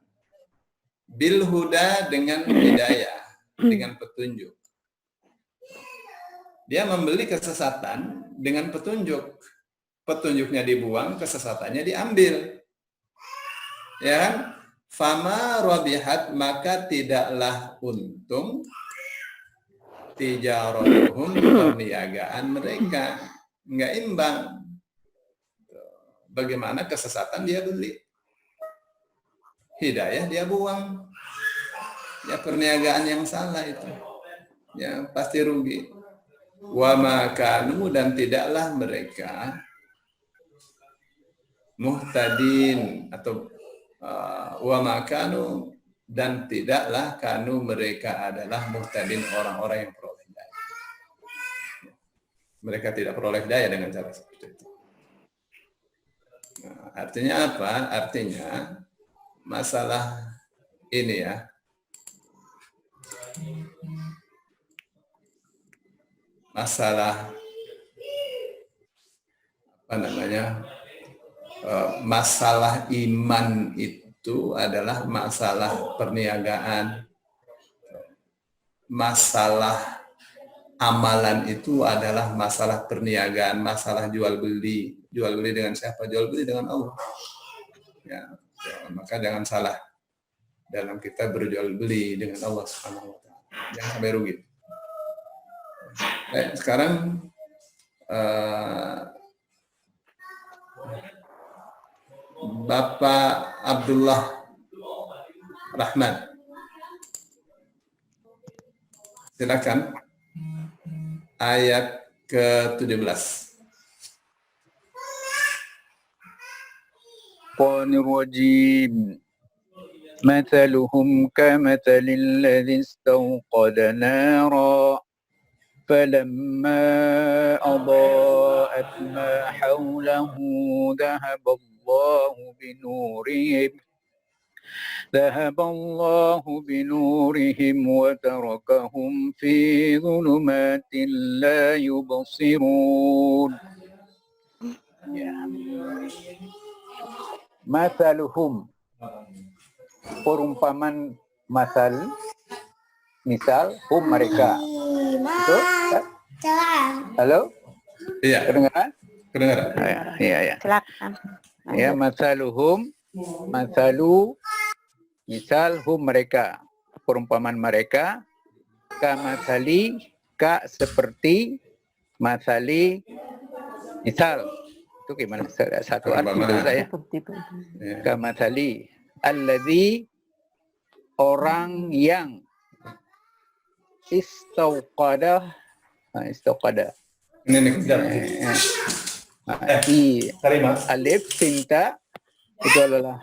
Speaker 1: Bil huda dengan hidayah, dengan petunjuk. Dia membeli kesesatan dengan petunjuk. Petunjuknya dibuang, kesesatannya diambil. Ya kan? Fama rabihat, maka tidaklah untung tijaratuhum, perniagaan mereka. Enggak imbang. Bagaimana kesesatan dia beli, hidayah dia buang. Ya perniagaan yang salah itu. Ya pasti rugi. Wa makanu, dan tidaklah mereka muhtadin, atau wa makanu, dan tidaklah kanu mereka adalah muhtadin, orang-orang yang peroleh hidayah. Mereka tidak peroleh hidayah dengan cara seperti itu. Nah, artinya apa? Artinya masalah ini ya, masalah apa namanya, masalah iman itu adalah masalah perniagaan, masalah amalan itu adalah masalah perniagaan, masalah jual beli. Jual beli dengan siapa? Jual beli dengan Allah. Ya, maka jangan salah dalam kita berjual beli dengan Allah Subhanahu wa taala. Jangan sampai rugi. Sekarang Bapak Abdullah Rahman, silakan, ayat ke-17.
Speaker 7: Qanirwajim مثلهم كمثل الذي استوقد نارا فلما أضاءت ما حوله ذهب الله بنورهم وتركهم في ظلمات لا يبصرون. Mathaluhum, perumpamaan masal, misal, hum mereka. Betul? Halo?
Speaker 1: Iya.
Speaker 7: Kedengaran?
Speaker 1: Kedengaran.
Speaker 7: Iya.
Speaker 6: Silakan.
Speaker 7: Ya, mathaluhum, mathalu, misal, hum mereka. Perumpamaan mereka, kamathali, ka seperti, mathali, misal. Itu gimana? Satu arti menurut saya. Kamathali alladzi, orang yang istauqada.
Speaker 1: Ini kejar.
Speaker 7: Alif tinta itu adalah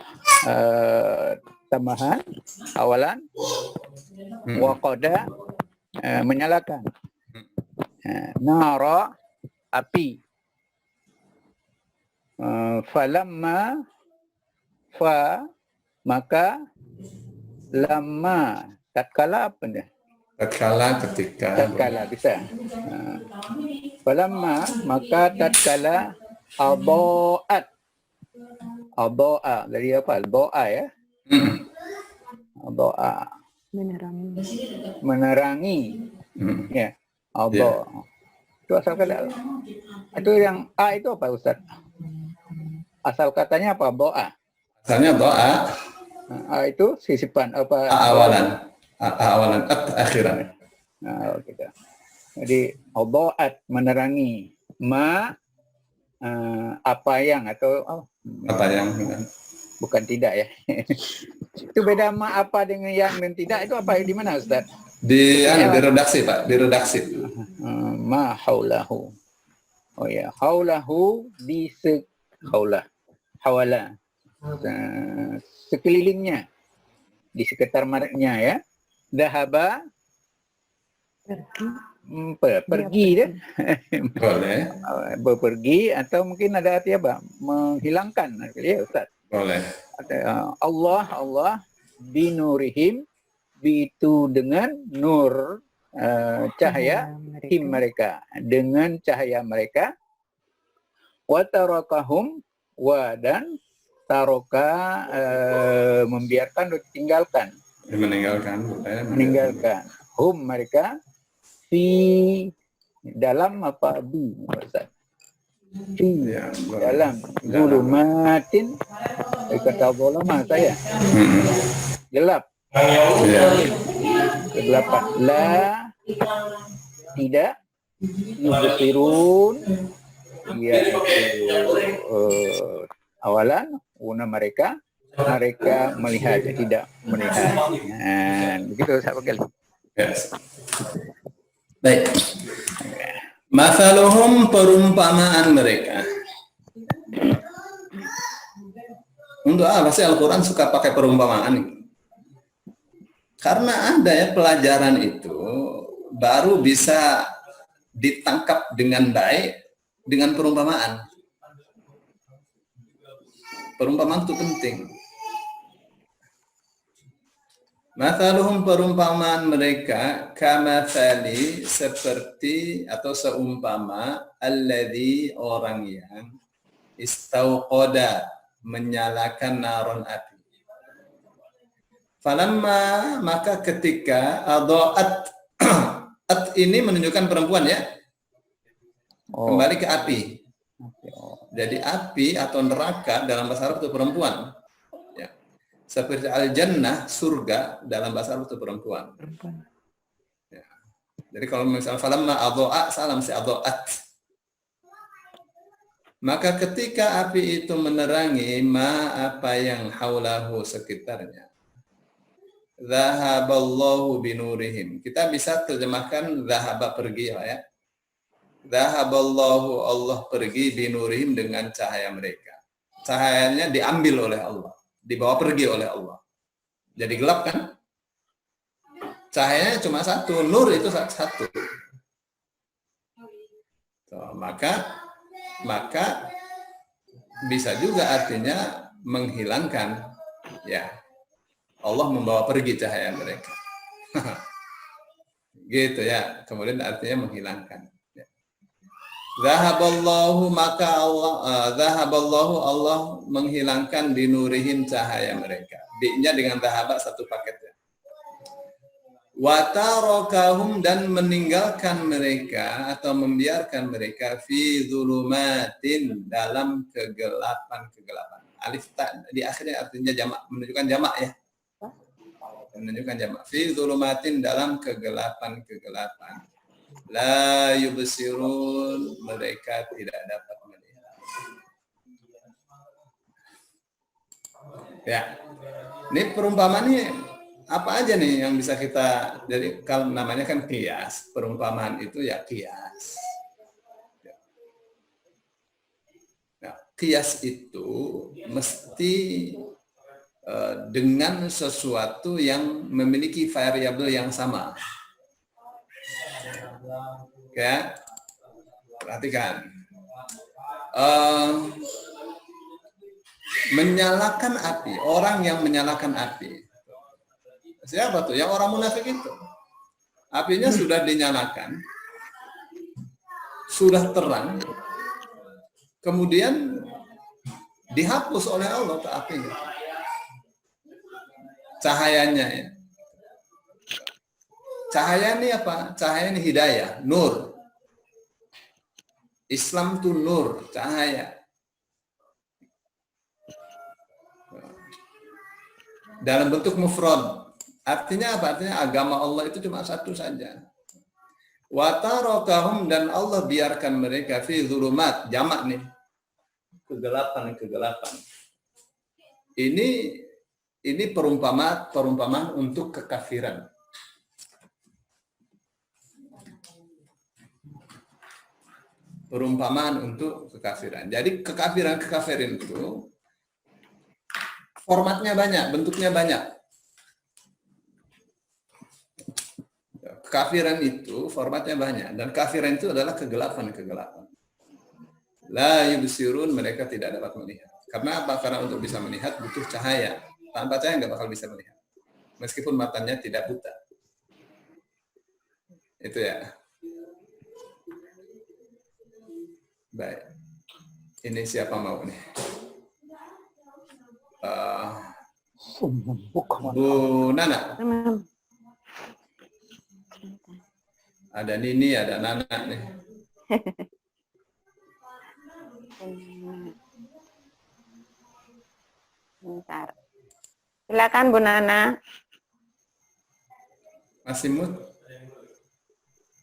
Speaker 7: tambahan awalan. Waqada menyalakan. Nara api. Falamma fa maka lama tatkala apa dia? Tatkala bisa. Falamma maka tatkala adoat. Adoa dari apa? Doa ya. Doa. Menerangi. Ya. Ado. Itu asal kata. Itu yang A itu apa Ustaz? Asal katanya apa? Doa.
Speaker 1: Asalnya doa.
Speaker 7: A itu sisipan apa?
Speaker 1: Awalan. Awalan, akhiran.
Speaker 7: Nah, kita. Jadi doat menerangi apa yang atau
Speaker 1: Apa yang
Speaker 7: bukan tidak ya. Itu beda ma apa dengan yang dan tidak itu apa di mana Ustaz?
Speaker 1: Di redaksi Pak, di redaksi.
Speaker 7: Ma haulahu. Oh ya, haulahu di hawala. Sekelilingnya, di sekitar maraknya ya. Dahaba pergi deh.
Speaker 1: Boleh,
Speaker 7: Berpergi atau mungkin ada arti apa? Menghilangkan. Ya Ustaz.
Speaker 1: boleh.
Speaker 7: Allah binurihim, itu dengan nur, cahaya mereka, dengan cahaya mereka. Wa tarakahum, dan taroka, membiarkan atau tinggalkan,
Speaker 1: Meninggalkan, boleh.
Speaker 7: meninggalkan hum mereka fi dalam apa bi Ustaz? Fi
Speaker 1: Ya, boleh.
Speaker 7: dalam zulumatin, kata ulama saya gelap,
Speaker 1: Ya,
Speaker 7: kegelapan, la tidak yubsirun, yaitu awalan mereka melihat, tidak melihat. Nah, begitu Ustaz Fakil.
Speaker 1: yes. Baik. Mathaluhum, perumpamaan mereka. Untuk apa sih Al-Quran suka pakai perumpamaan nih? Karena ada ya, pelajaran itu baru bisa ditangkap dengan baik dengan perumpamaan. Perumpamaan itu penting. Mathaluhum, perumpamaan mereka, kamathali, seperti atau seumpama alladzi, orang yang istauqada, menyalakan naron api. Falamma, maka ketika adha'at, at ini menunjukkan perempuan ya. Kembali ke api. Jadi api atau neraka dalam bahasa Arab itu perempuan. Ya. Seperti al-jannah, surga, dalam bahasa Arab itu perempuan. Ya. Jadi kalau misalnya falamma adha'a, salam si adha'at. Maka ketika api itu menerangi apa yang haulahu, sekitarnya. Zahaballahu binurihim. Kita bisa terjemahkan zahaba, pergi ya. Zahaballahu, Allah pergi, binurihim, dengan cahaya mereka. Cahayanya diambil oleh Allah, dibawa pergi oleh Allah. Jadi gelap kan? Cahayanya cuma satu, nur itu satu. So, maka bisa juga artinya menghilangkan, ya. Allah membawa pergi cahaya mereka. Gitu ya. Kemudian artinya menghilangkan. Zahaballahu, maka zahaballahu, Allah menghilangkan binurihim, cahaya mereka. Bi-nya dengan zahaba satu paketnya. Wa tarakahum, dan meninggalkan mereka atau membiarkan mereka fi zulumatin, dalam kegelapan. Alif tak di akhirnya artinya jamak, menunjukkan jamak ya. Menunjukkan jamak. Fi zulumatin, dalam kegelapan. La yubsirun, mereka tidak dapat melihat. Ya. Ini perumpamaan ini apa aja nih yang bisa kita, jadi kalau namanya kan qiyas, perumpamaan itu ya qiyas. Nah, qiyas itu mesti dengan sesuatu yang memiliki variabel yang sama. Ya, perhatikan. Menyalakan api, orang yang menyalakan api. Siapa tuh? Yang orang munafik itu. Apinya sudah dinyalakan, sudah terang, kemudian dihapus oleh Allah ke apinya. Cahayanya ya. Cahaya ini apa? Cahaya ini hidayah, nur. Islam itu nur, cahaya. Dalam bentuk mufrad. Artinya apa? Artinya agama Allah itu cuma satu saja. Wa tarakahum, dan Allah biarkan mereka fi zulumat, jamak nih. Kegelapan. Ini perumpamaan untuk kekafiran. Perumpamaan untuk kekafiran. Jadi kekafiran itu formatnya banyak, bentuknya banyak. kafiran itu formatnya banyak, dan kafiran itu adalah kegelapan. La yubsirun, mereka tidak dapat melihat. Karena apa? Karena untuk bisa melihat butuh cahaya. Tanpa cahaya nggak bakal bisa melihat. Meskipun matanya tidak buta. Itu ya. Baik. Ini siapa mau nih? Bu Nana. Ada Nini, ada Nana nih.
Speaker 6: Bentar. Silakan Bu Nana.
Speaker 1: Masih mood?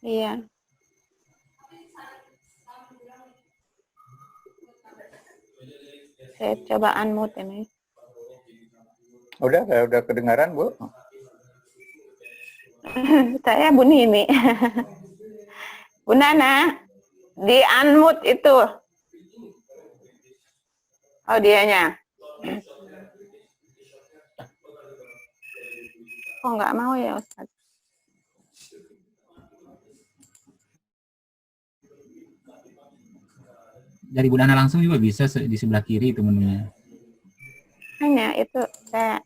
Speaker 6: Iya. Saya coba unmute ini.
Speaker 7: Udah kedengaran, Bu?
Speaker 6: Saya Bu Nini. Bu Nana, di unmute itu audionya. Oh, nggak mau ya, Ustaz?
Speaker 2: Dari Bu Nana langsung juga bisa di sebelah kiri itu menunya.
Speaker 6: Hanya itu saya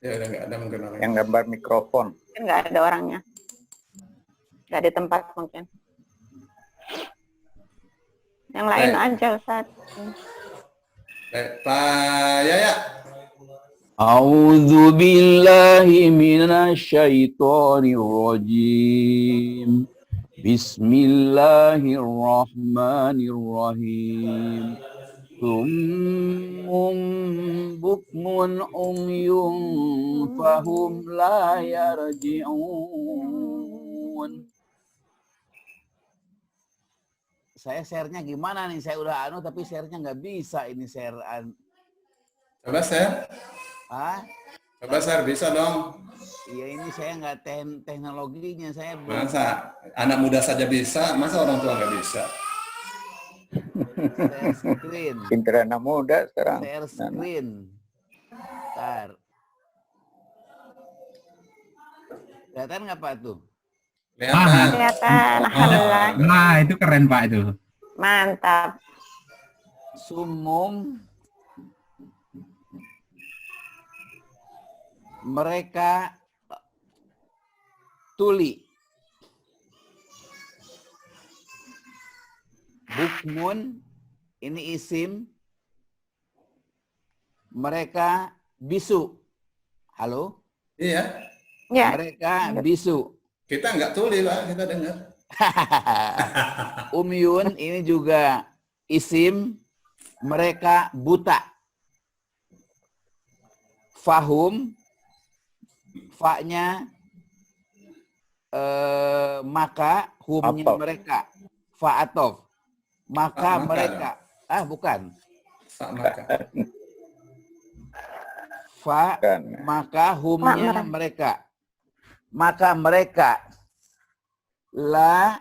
Speaker 1: Ya udah nggak ada mungkin orang.
Speaker 7: Yang gambar mikrofon.
Speaker 6: nggak ada orangnya. Nggak di tempat mungkin. Yang lain
Speaker 1: Baik.
Speaker 6: aja, Ustaz.
Speaker 1: Baik, Pak Yaya.
Speaker 8: أعوذ بالله من الشيطان الرجيم بسم الله الرحمن الرحيم ثم بكم عمي فهم لا يرجعون. Saya share-nya gimana nih? Saya udah tapi share-nya nggak bisa ini share.
Speaker 1: Coba share. Coba share, bisa dong.
Speaker 8: Iya, ini saya nggak teknologinya, saya belum.
Speaker 1: Masa anak muda saja bisa, masa orang tua nggak bisa?
Speaker 8: Share screen.
Speaker 7: Pinter anak muda sekarang.
Speaker 8: Share screen. Bentar. Kelihatan nggak Pak tuh?
Speaker 1: Kelihatan.
Speaker 6: Kelihatan, alhamdulillah.
Speaker 2: Nah, itu keren Pak itu.
Speaker 6: Mantap.
Speaker 8: Sumum mereka tuli. Bukmun ini isim. Mereka bisu. Halo?
Speaker 1: Iya.
Speaker 6: Ya,
Speaker 8: Mereka bisu.
Speaker 1: Kita nggak tuli, Pak. Kita dengar.
Speaker 8: Umyun ini juga isim. Mereka buta. Fahum. Fa-nya maka, humnya
Speaker 7: Atof.
Speaker 8: mereka. Fa'atof. Maka
Speaker 1: Maka
Speaker 8: mereka. Bukan.
Speaker 1: Pak maka.
Speaker 8: Fa,
Speaker 7: Kan.
Speaker 8: maka humnya mereka. Maka mereka. La,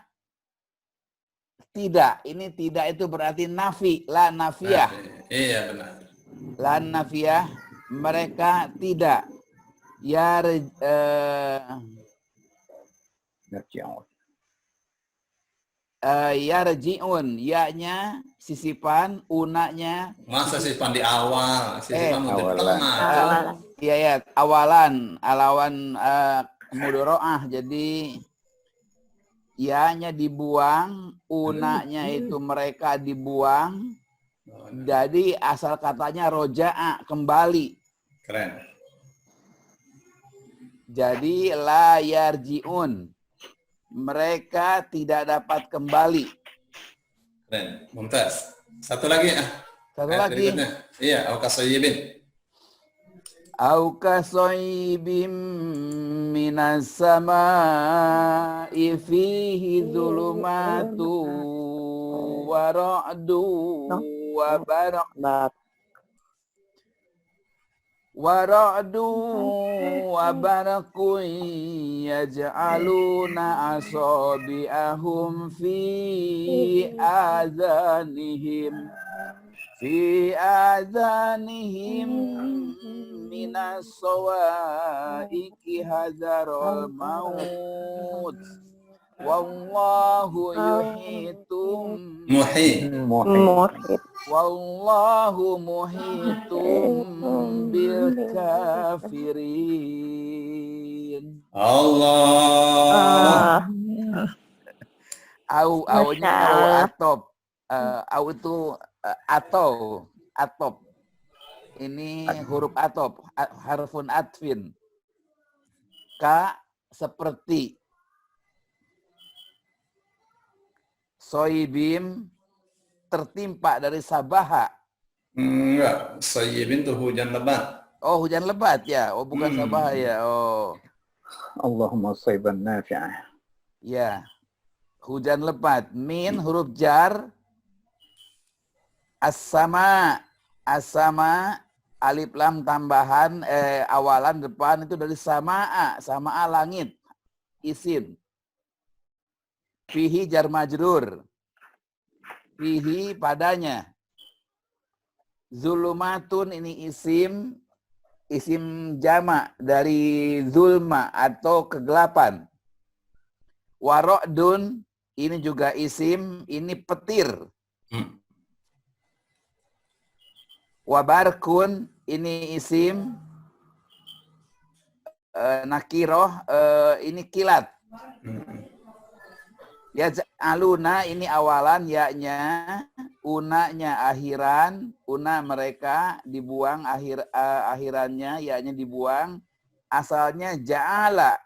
Speaker 8: tidak. Ini tidak itu berarti nafi. La nafiyah.
Speaker 1: Iya benar.
Speaker 8: La nafiyah. Mereka tidak. Yarji'un. Ya-nya sisipan, una-nya
Speaker 1: Masa sisipan di awal, sisipan di
Speaker 7: awalan.
Speaker 1: tengah.
Speaker 8: iya ya, alawan mudoro'ah. Jadi ya-nya dibuang, una-nya itu mereka dibuang. Jadi asal katanya roja'a, kembali.
Speaker 1: Keren.
Speaker 8: Jadi la yarji'un. Mereka tidak dapat kembali.
Speaker 1: Keren. Mumtaz. Satu lagi
Speaker 8: Satu
Speaker 1: Ayat
Speaker 8: lagi.
Speaker 1: berikutnya. Iya, Al-Qasayyibin.
Speaker 8: Au kasoybim minas sama'i fihi dzulumatu wa ra'du wa baraq wa barakun yaj'aluna asabi'ahum fi adhanihim fi adhanihim minas sawaiki hadzarul maut wallahu yuhitum
Speaker 6: Muhit.
Speaker 8: wallahu muhitum bil kafirin.
Speaker 1: Allah.
Speaker 8: Aunya
Speaker 6: Masya
Speaker 8: au
Speaker 6: Allah.
Speaker 8: atop. Au itu atop. Ini huruf atop, harfun atfin. Ka seperti soibim tertimpa dari sabaha.
Speaker 1: Enggak, sayyibin itu hujan lebat.
Speaker 8: Oh, hujan lebat ya. Oh, bukan sabaha ya. Oh,
Speaker 7: Allahumma sayyiban nafi'ah.
Speaker 8: ya. Hujan lebat. Min huruf jar. As-sama. As-sama. Alif lam tambahan awalan depan itu dari samaa. Samaa langit. Isim. Fihi jar majrur. Fihi padanya. Zulumatun ini isim jama dari zulma atau kegelapan. Warodun ini juga isim, ini petir. Wabarkun ini isim, nakiroh ini kilat. Ya aluna ini awalan yaknya, unanya akhiran, una mereka dibuang akhirannya yaknya dibuang, asalnya ja'ala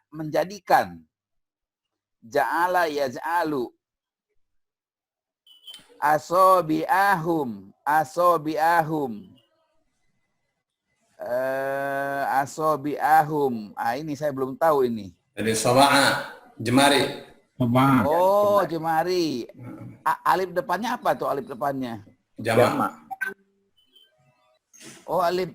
Speaker 8: menjadikan. Ja'ala yaj'alu. Asobi'ahum. Asobi'ahum. Ini saya belum tahu ini.
Speaker 1: Jadi sawa'a, jemari.
Speaker 2: Coba.
Speaker 8: Oh, jemari. Alif depannya apa tuh alif depannya?
Speaker 1: Jama'.
Speaker 8: Oh, alif.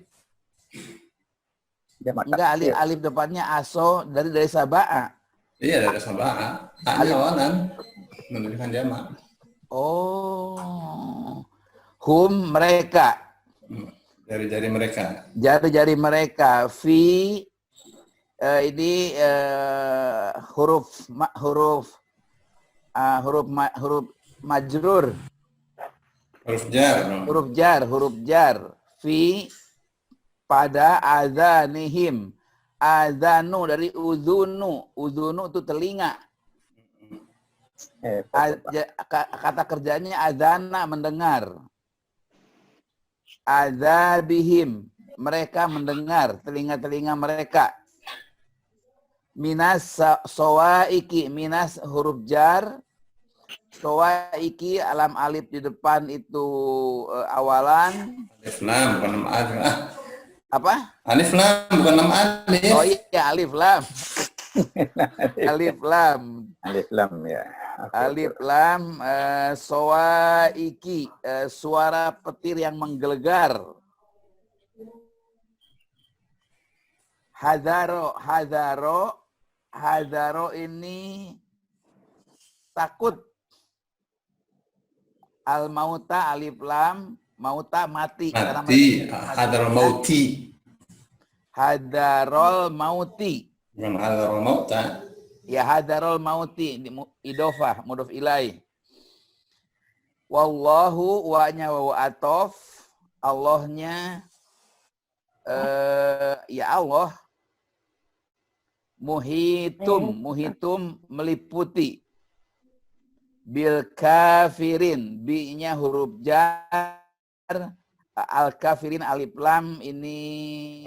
Speaker 7: Jamak
Speaker 8: Enggak,
Speaker 7: taksir.
Speaker 8: alif depannya aso dari saba'a.
Speaker 1: Iya, dari sawa'a. Awalan menunjukkan jama'.
Speaker 8: Oh. Hum mereka.
Speaker 1: Jari-jari mereka.
Speaker 8: Jari-jari mereka. Fi ini huruf majrur.
Speaker 1: Huruf jar.
Speaker 8: Huruf jar. Fi pada azanihim. Azanu dari uzunu. Uzunu itu telinga. Kata kerjanya azana mendengar. Azabihim mereka mendengar, telinga-telinga mereka. Minas sawaiki, minas huruf jar. Sawaiki alam alif di depan itu awalan.
Speaker 1: Alif lam bukan 6 alif.
Speaker 8: Apa?
Speaker 1: Alif lam bukan 6 alif.
Speaker 8: Oh iya, alif lam. Alif lam.
Speaker 7: Alif lam ya.
Speaker 8: Alif lam sawaiki, suara petir yang menggelegar. Hadaro ini takut. Al mauta alif lam, mauta mati.
Speaker 1: Mati, hadarul mauti.
Speaker 8: Hadarul mauti.
Speaker 1: Bukan hadarul mauta.
Speaker 8: Ya hadarul mauti idofah mudhof ilaih. Wallahu wa-nya wa atof, Allahnya ya Allah. Muhitum meliputi. Bil kafirin, bi-nya huruf jar, al kafirin alif lam ini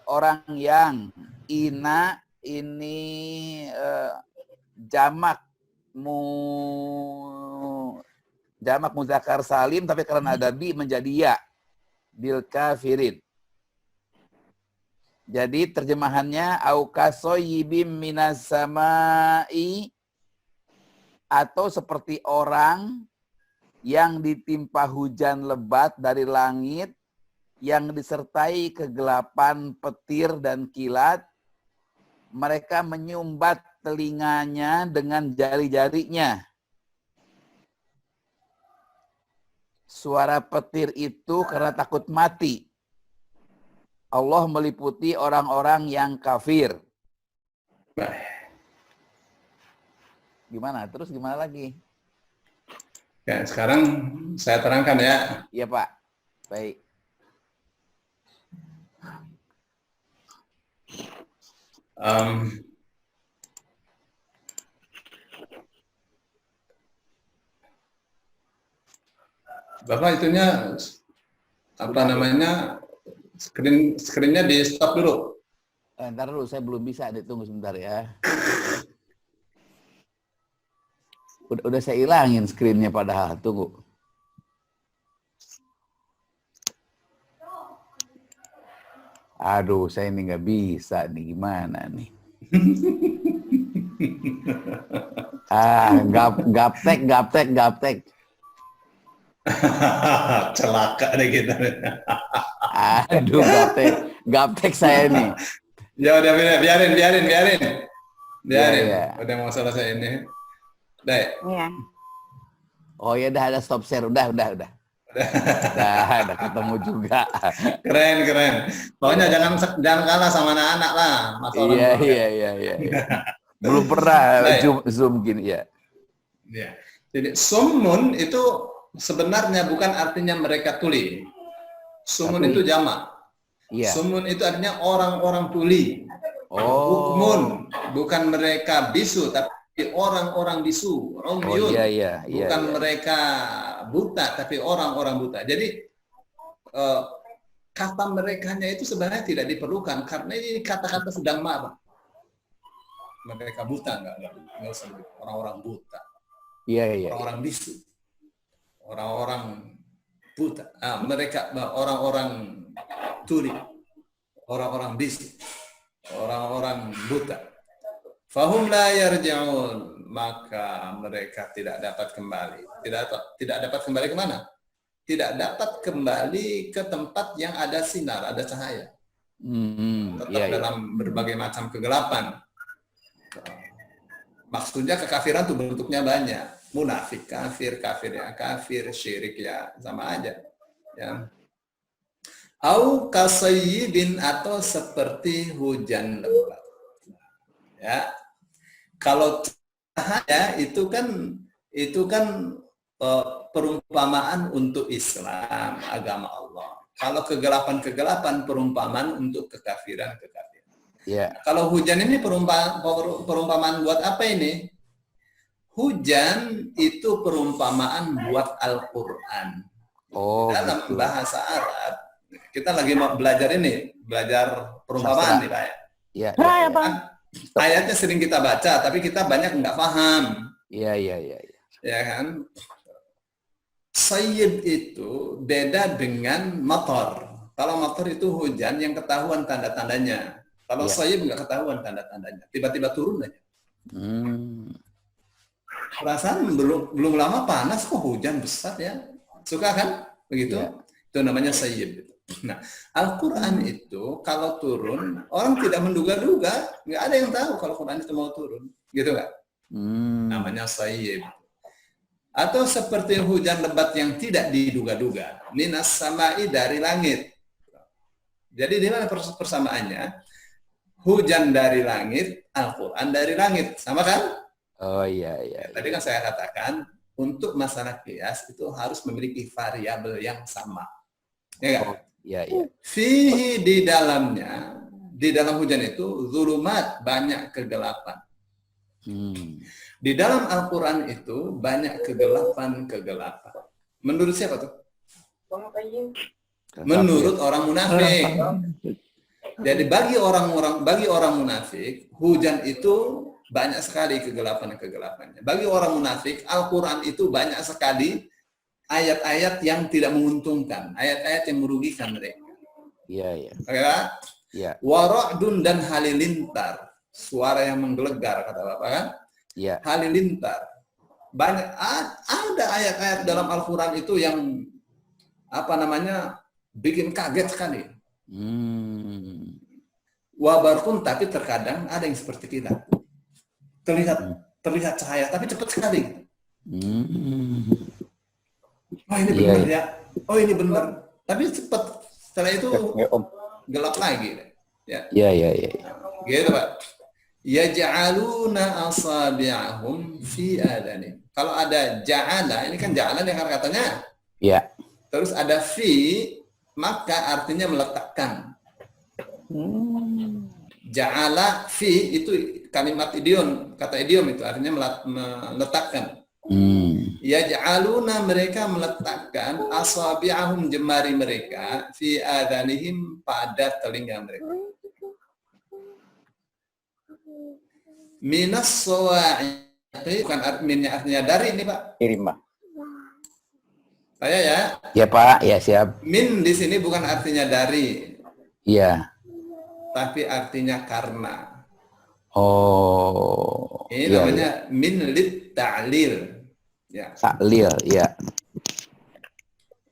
Speaker 8: orang yang, ina ini jamak muzakkar salim tapi karena ada bi menjadi ya. Bil kafirin. Jadi terjemahannya au kasoyibim minas samai, atau seperti orang yang ditimpa hujan lebat dari langit yang disertai kegelapan petir dan kilat. Mereka menyumbat telinganya dengan jari-jarinya. suara petir itu karena takut mati. Allah meliputi orang-orang yang kafir. Gimana? Terus gimana lagi?
Speaker 1: Ya, sekarang saya terangkan ya.
Speaker 8: Iya, Pak. Baik.
Speaker 1: Bapak itunya apa namanya, screennya di stop dulu.
Speaker 8: Ntar dulu, saya belum bisa. Tunggu sebentar ya. Udah saya hilangin screennya padahal. Tunggu. Aduh, saya ini nggak bisa nih. Gimana nih? Gaptek.
Speaker 1: Celaka deh kita.
Speaker 8: Aduh, gaptek saya nih.
Speaker 1: Ya udah, biarin.
Speaker 8: Iya.
Speaker 1: Udah mau selesai ini. Deh.
Speaker 6: Iya.
Speaker 8: Oh ya, ada stop share. Udah ketemu juga.
Speaker 1: Keren. Pokoknya jangan kalah sama anak-anak lah.
Speaker 8: Iya. Belum pernah zoom gini ya.
Speaker 1: Ya. Jadi summun itu sebenarnya bukan artinya mereka tuli. Summun itu jamak.
Speaker 8: Iya.
Speaker 1: Summun itu artinya orang-orang tuli. Bukmun, bukan mereka bisu, tapi orang-orang bisu.
Speaker 8: Iya.
Speaker 1: Bukan mereka buta, tapi orang-orang buta. Jadi kata merekanya itu sebenarnya tidak diperlukan karena ini kata-kata sedang marah. Mereka buta nggak usah orang-orang buta.
Speaker 8: Iya.
Speaker 1: Orang-orang bisu, orang-orang buta. Mereka orang-orang tuli, orang-orang bisu, orang-orang buta. Fahum la yarji'un, maka mereka tidak dapat kembali. Tidak dapat kembali ke mana? Tidak dapat kembali ke tempat yang ada sinar, ada cahaya. Tetap dalam berbagai macam kegelapan. Maksudnya kekafiran itu bentuknya banyak. Munafik, kafir ya kafir, syirik ya sama aja. Ya. Au kasayyibin, atau seperti hujan lebat. Ya. Kalau cahaya itu kan perumpamaan untuk Islam, agama Allah. Kalau kegelapan perumpamaan untuk kekafiran.
Speaker 8: Yeah.
Speaker 1: Kalau hujan ini perumpamaan buat apa ini? Hujan itu perumpamaan buat Al-Quran. Dalam bahasa Arab, kita lagi mau belajar perumpamaan nih Pak.
Speaker 8: Iya.
Speaker 1: Ayatnya sering kita baca, tapi kita banyak nggak paham.
Speaker 8: Iya.
Speaker 1: Ya kan? Sayyib itu beda dengan matar. Kalau matar itu hujan yang ketahuan tanda-tandanya. Kalau sayyib nggak ketahuan tanda-tandanya. Tiba-tiba turun aja. Perasaan belum lama panas kok hujan besar ya. Suka kan? Begitu? Ya. Itu namanya sayyib. Nah, Al-Quran itu kalau turun, orang tidak menduga-duga, nggak ada yang tahu kalau Quran itu mau turun. Gitu nggak? Namanya sayyib. Atau seperti hujan lebat yang tidak diduga-duga. Minas sama'i, dari langit. Jadi di mana persamaannya? Hujan dari langit, Al-Quran dari langit. Sama kan?
Speaker 8: Oh iya.
Speaker 1: Tadi kan saya katakan, untuk masalah qiyas itu harus memiliki variabel yang sama. Ya kan?
Speaker 8: Iya.
Speaker 1: Fihi, di dalam hujan itu, zulumat, banyak kegelapan. Di dalam Al-Quran itu banyak kegelapan. Menurut siapa tuh? Menurut orang munafik. Jadi bagi orang munafik, hujan itu banyak sekali kegelapannya. Bagi orang munafik, Al-Quran itu banyak sekali ayat-ayat yang tidak menguntungkan, ayat-ayat yang merugikan mereka.
Speaker 8: Iya.
Speaker 1: Ya. Wara'dun, dan halilintar, suara yang menggelegar, kata Bapak kan?
Speaker 8: Iya.
Speaker 1: Halilintar. Banyak ada ayat-ayat dalam Al-Quran itu yang bikin kaget sekali. Wabarkun, tapi terkadang ada yang seperti kita. Terlihat cahaya, tapi cepat sekali. Oh ini
Speaker 8: Iya,
Speaker 1: benar ya. Oh ini benar. Tapi cepat setelah itu
Speaker 7: Ya, Om.
Speaker 1: gelap lagi. Ya,
Speaker 8: iya, iya, iya.
Speaker 1: gitu Pak. Yaj'aluna asabi'ahum fi adani. Kalau ada ja'ala, ini kan ja'ala yang katanya.
Speaker 8: Iya.
Speaker 1: Terus ada fi, maka artinya meletakkan. Ja'ala fi itu kalimat idiom, kata idiom itu artinya meletakkan. Yaj'aluna mereka meletakkan asabi'ahum jemari mereka fi adanihim pada telinga mereka. Minas sawa'iqi bukan minnya artinya dari ini Pak.
Speaker 7: Kirim, Pak.
Speaker 1: Saya ya.
Speaker 8: Ya Pak, ya siap.
Speaker 1: Min di sini bukan artinya dari,
Speaker 8: Iya.
Speaker 1: tapi artinya karena.
Speaker 8: Oh.
Speaker 1: Ini
Speaker 8: iya,
Speaker 1: namanya min lit ta'lil. Ya.
Speaker 8: Taklil, ya.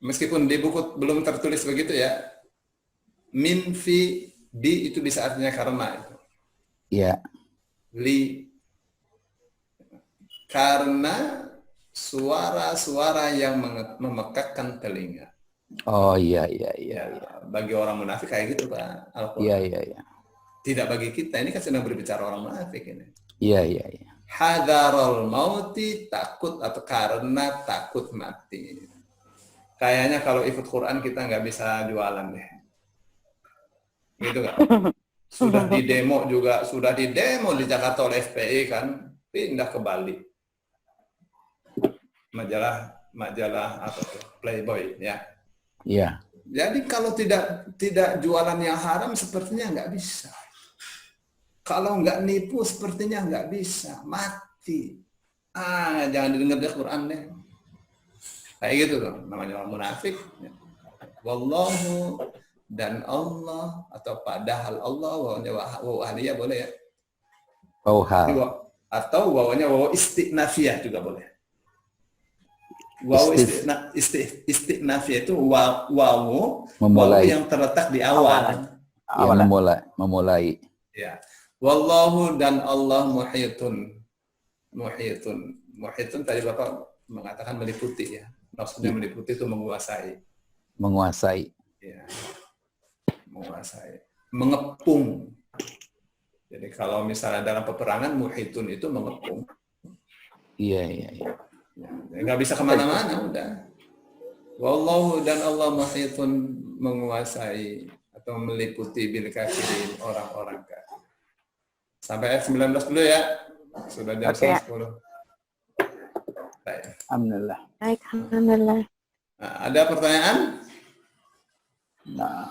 Speaker 1: Meskipun di buku belum tertulis begitu ya. Min fi di itu bisa artinya karena itu.
Speaker 8: Iya.
Speaker 1: Li karena suara-suara yang memekakkan telinga.
Speaker 8: Oh iya, iya, iya.
Speaker 1: Ya, bagi orang munafik kayak gitu Pak. Al-Quran.
Speaker 8: Iya, iya, iya.
Speaker 1: Tidak bagi kita, ini kan sedang berbicara orang munafik ini.
Speaker 8: Iya, iya, iya.
Speaker 1: Hadarul mauti, takut atau karena takut mati. Kayaknya kalau ikut Quran kita nggak bisa jualan deh. Gitu kan? Sudah di demo juga, sudah di demo di Jakarta oleh FPI kan, pindah ke Bali. Majalah apa tuh? Playboy ya.
Speaker 8: Iya.
Speaker 1: Jadi kalau tidak jualan yang haram sepertinya nggak bisa. Kalau nggak nipu sepertinya nggak bisa, mati. Jangan didengar di Quran deh. Kayak gitu tuh, namanya orang munafik. Wallahu dan Allah atau padahal Allah wawanya wahaniyah boleh ya.
Speaker 8: Wawhal.
Speaker 1: Atau wawanya waw istinafiyah juga boleh. Waw istinafiyah itu wawu yang terletak di awal.
Speaker 8: Ya, memulai.
Speaker 1: Ya. Wallahu dan Allah muhitun. Muhitun tadi Bapak mengatakan meliputi ya. Maksudnya meliputi itu menguasai.
Speaker 8: Menguasai.
Speaker 1: Ya. Menguasai. Mengepung. Jadi kalau misalnya dalam peperangan muhitun itu mengepung.
Speaker 8: Iya, iya, iya.
Speaker 1: Ya, nggak bisa kemana-mana udah. Wallahu dan Allah muhitun menguasai atau meliputi bil kafirin orang-orang kafir. Sampai ayat 19 dulu ya. Sudah jam 10. Baik.
Speaker 7: Alhamdulillah.
Speaker 6: Baik, alhamdulillah.
Speaker 1: Nah, ada pertanyaan?
Speaker 7: Nah,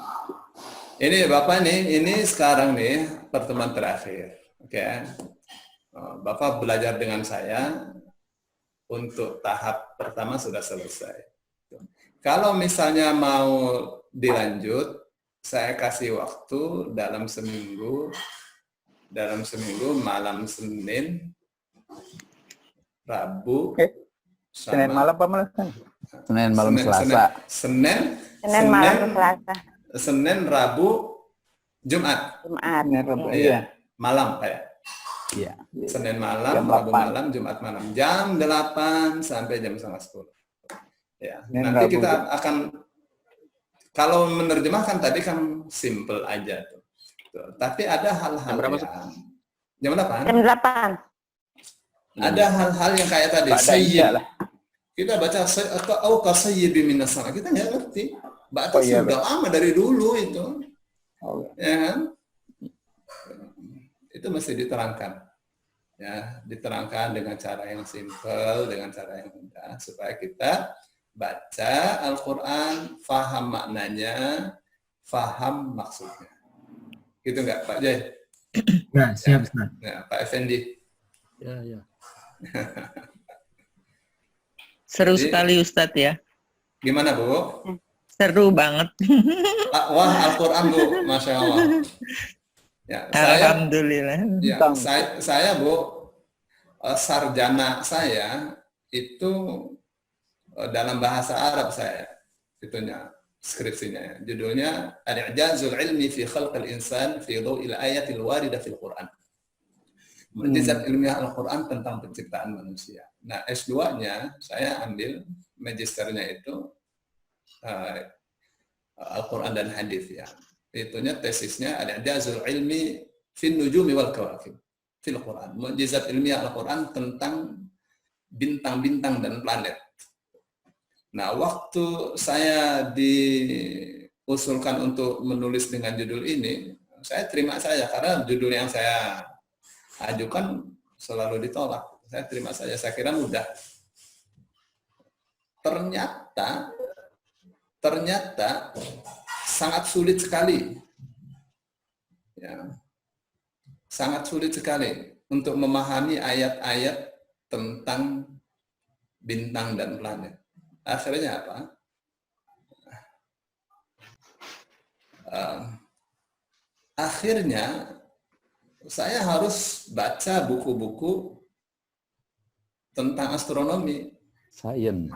Speaker 1: Ini Bapak ini sekarang nih pertemuan terakhir. Oke. Bapak belajar dengan saya untuk tahap pertama sudah selesai. Kalau misalnya mau dilanjut, saya kasih waktu dalam seminggu malam Senin, Rabu,
Speaker 7: Senin malam apa malam?
Speaker 8: Senin malam Selasa.
Speaker 6: Senin malam Selasa.
Speaker 1: Senin, Rabu, Jumat.
Speaker 6: Jumat.
Speaker 7: Senin Rabu.
Speaker 1: Iya. Malam kayak.
Speaker 8: Iya.
Speaker 1: Senin malam,
Speaker 7: Jam
Speaker 1: Rabu
Speaker 7: 8.
Speaker 1: malam, Jumat malam. Jam 8 sampai jam 9:30. Ya.
Speaker 7: Senin,
Speaker 1: Nanti
Speaker 7: Rabu,
Speaker 1: kita akan kalau menerjemahkan tadi kan simple aja tuh. Tapi ada hal-hal
Speaker 4: Jam berapa,
Speaker 1: jam 8.
Speaker 6: Jam 8.
Speaker 1: Ada hal-hal yang kayak tadi.
Speaker 7: Ba'da Isya lah.
Speaker 1: Kita baca atau kasayyibin minas sama. Kita nggak ngerti. Baca
Speaker 7: iya,
Speaker 1: sudah lama dari dulu itu.
Speaker 7: Oh,
Speaker 1: Ya kan? Itu mesti diterangkan. Ya, diterangkan dengan cara yang simple, dengan cara yang mudah supaya kita baca Al-Qur'an, faham maknanya, faham maksudnya. Gitu enggak, Pak Jai?
Speaker 2: Ya, siap, Ustaz.
Speaker 1: Ya, Pak Effendi.
Speaker 9: Ya.
Speaker 5: Seru
Speaker 1: Jadi-
Speaker 5: sekali Ustadz ya.
Speaker 1: Gimana, Bu?
Speaker 5: Seru banget.
Speaker 1: Wah, Al-Qur'an, Bu. Masya Allah. Ya,
Speaker 5: Alhamdulillah.
Speaker 1: saya Bu, sarjana saya itu dalam bahasa Arab saya itunya skripsinya judulnya Al-I'jazul Ilmi fi Khalqil Insan fi Dhaw'il Ayatil Waridah fil Quran. Mukjizat ilmiah Al-Quran tentang penciptaan manusia. Nah, S2-nya saya ambil magisternya itu Al-Quran dan Hadis ya. Itunya tesisnya al-i'jazul ilmi fin nujumi wal kawakib fil Quran. Mukjizat ilmiah Al-Quran tentang bintang-bintang dan planet. Nah, waktu saya diusulkan untuk menulis dengan judul ini, saya terima saja karena judul yang saya ajukan selalu ditolak. Saya terima saja, saya kira mudah. Ternyata sangat sulit sekali. Ya. Sangat sulit sekali untuk memahami ayat-ayat tentang bintang dan planet. Akhirnya apa? Akhirnya saya harus baca buku-buku tentang astronomi.
Speaker 8: Sains.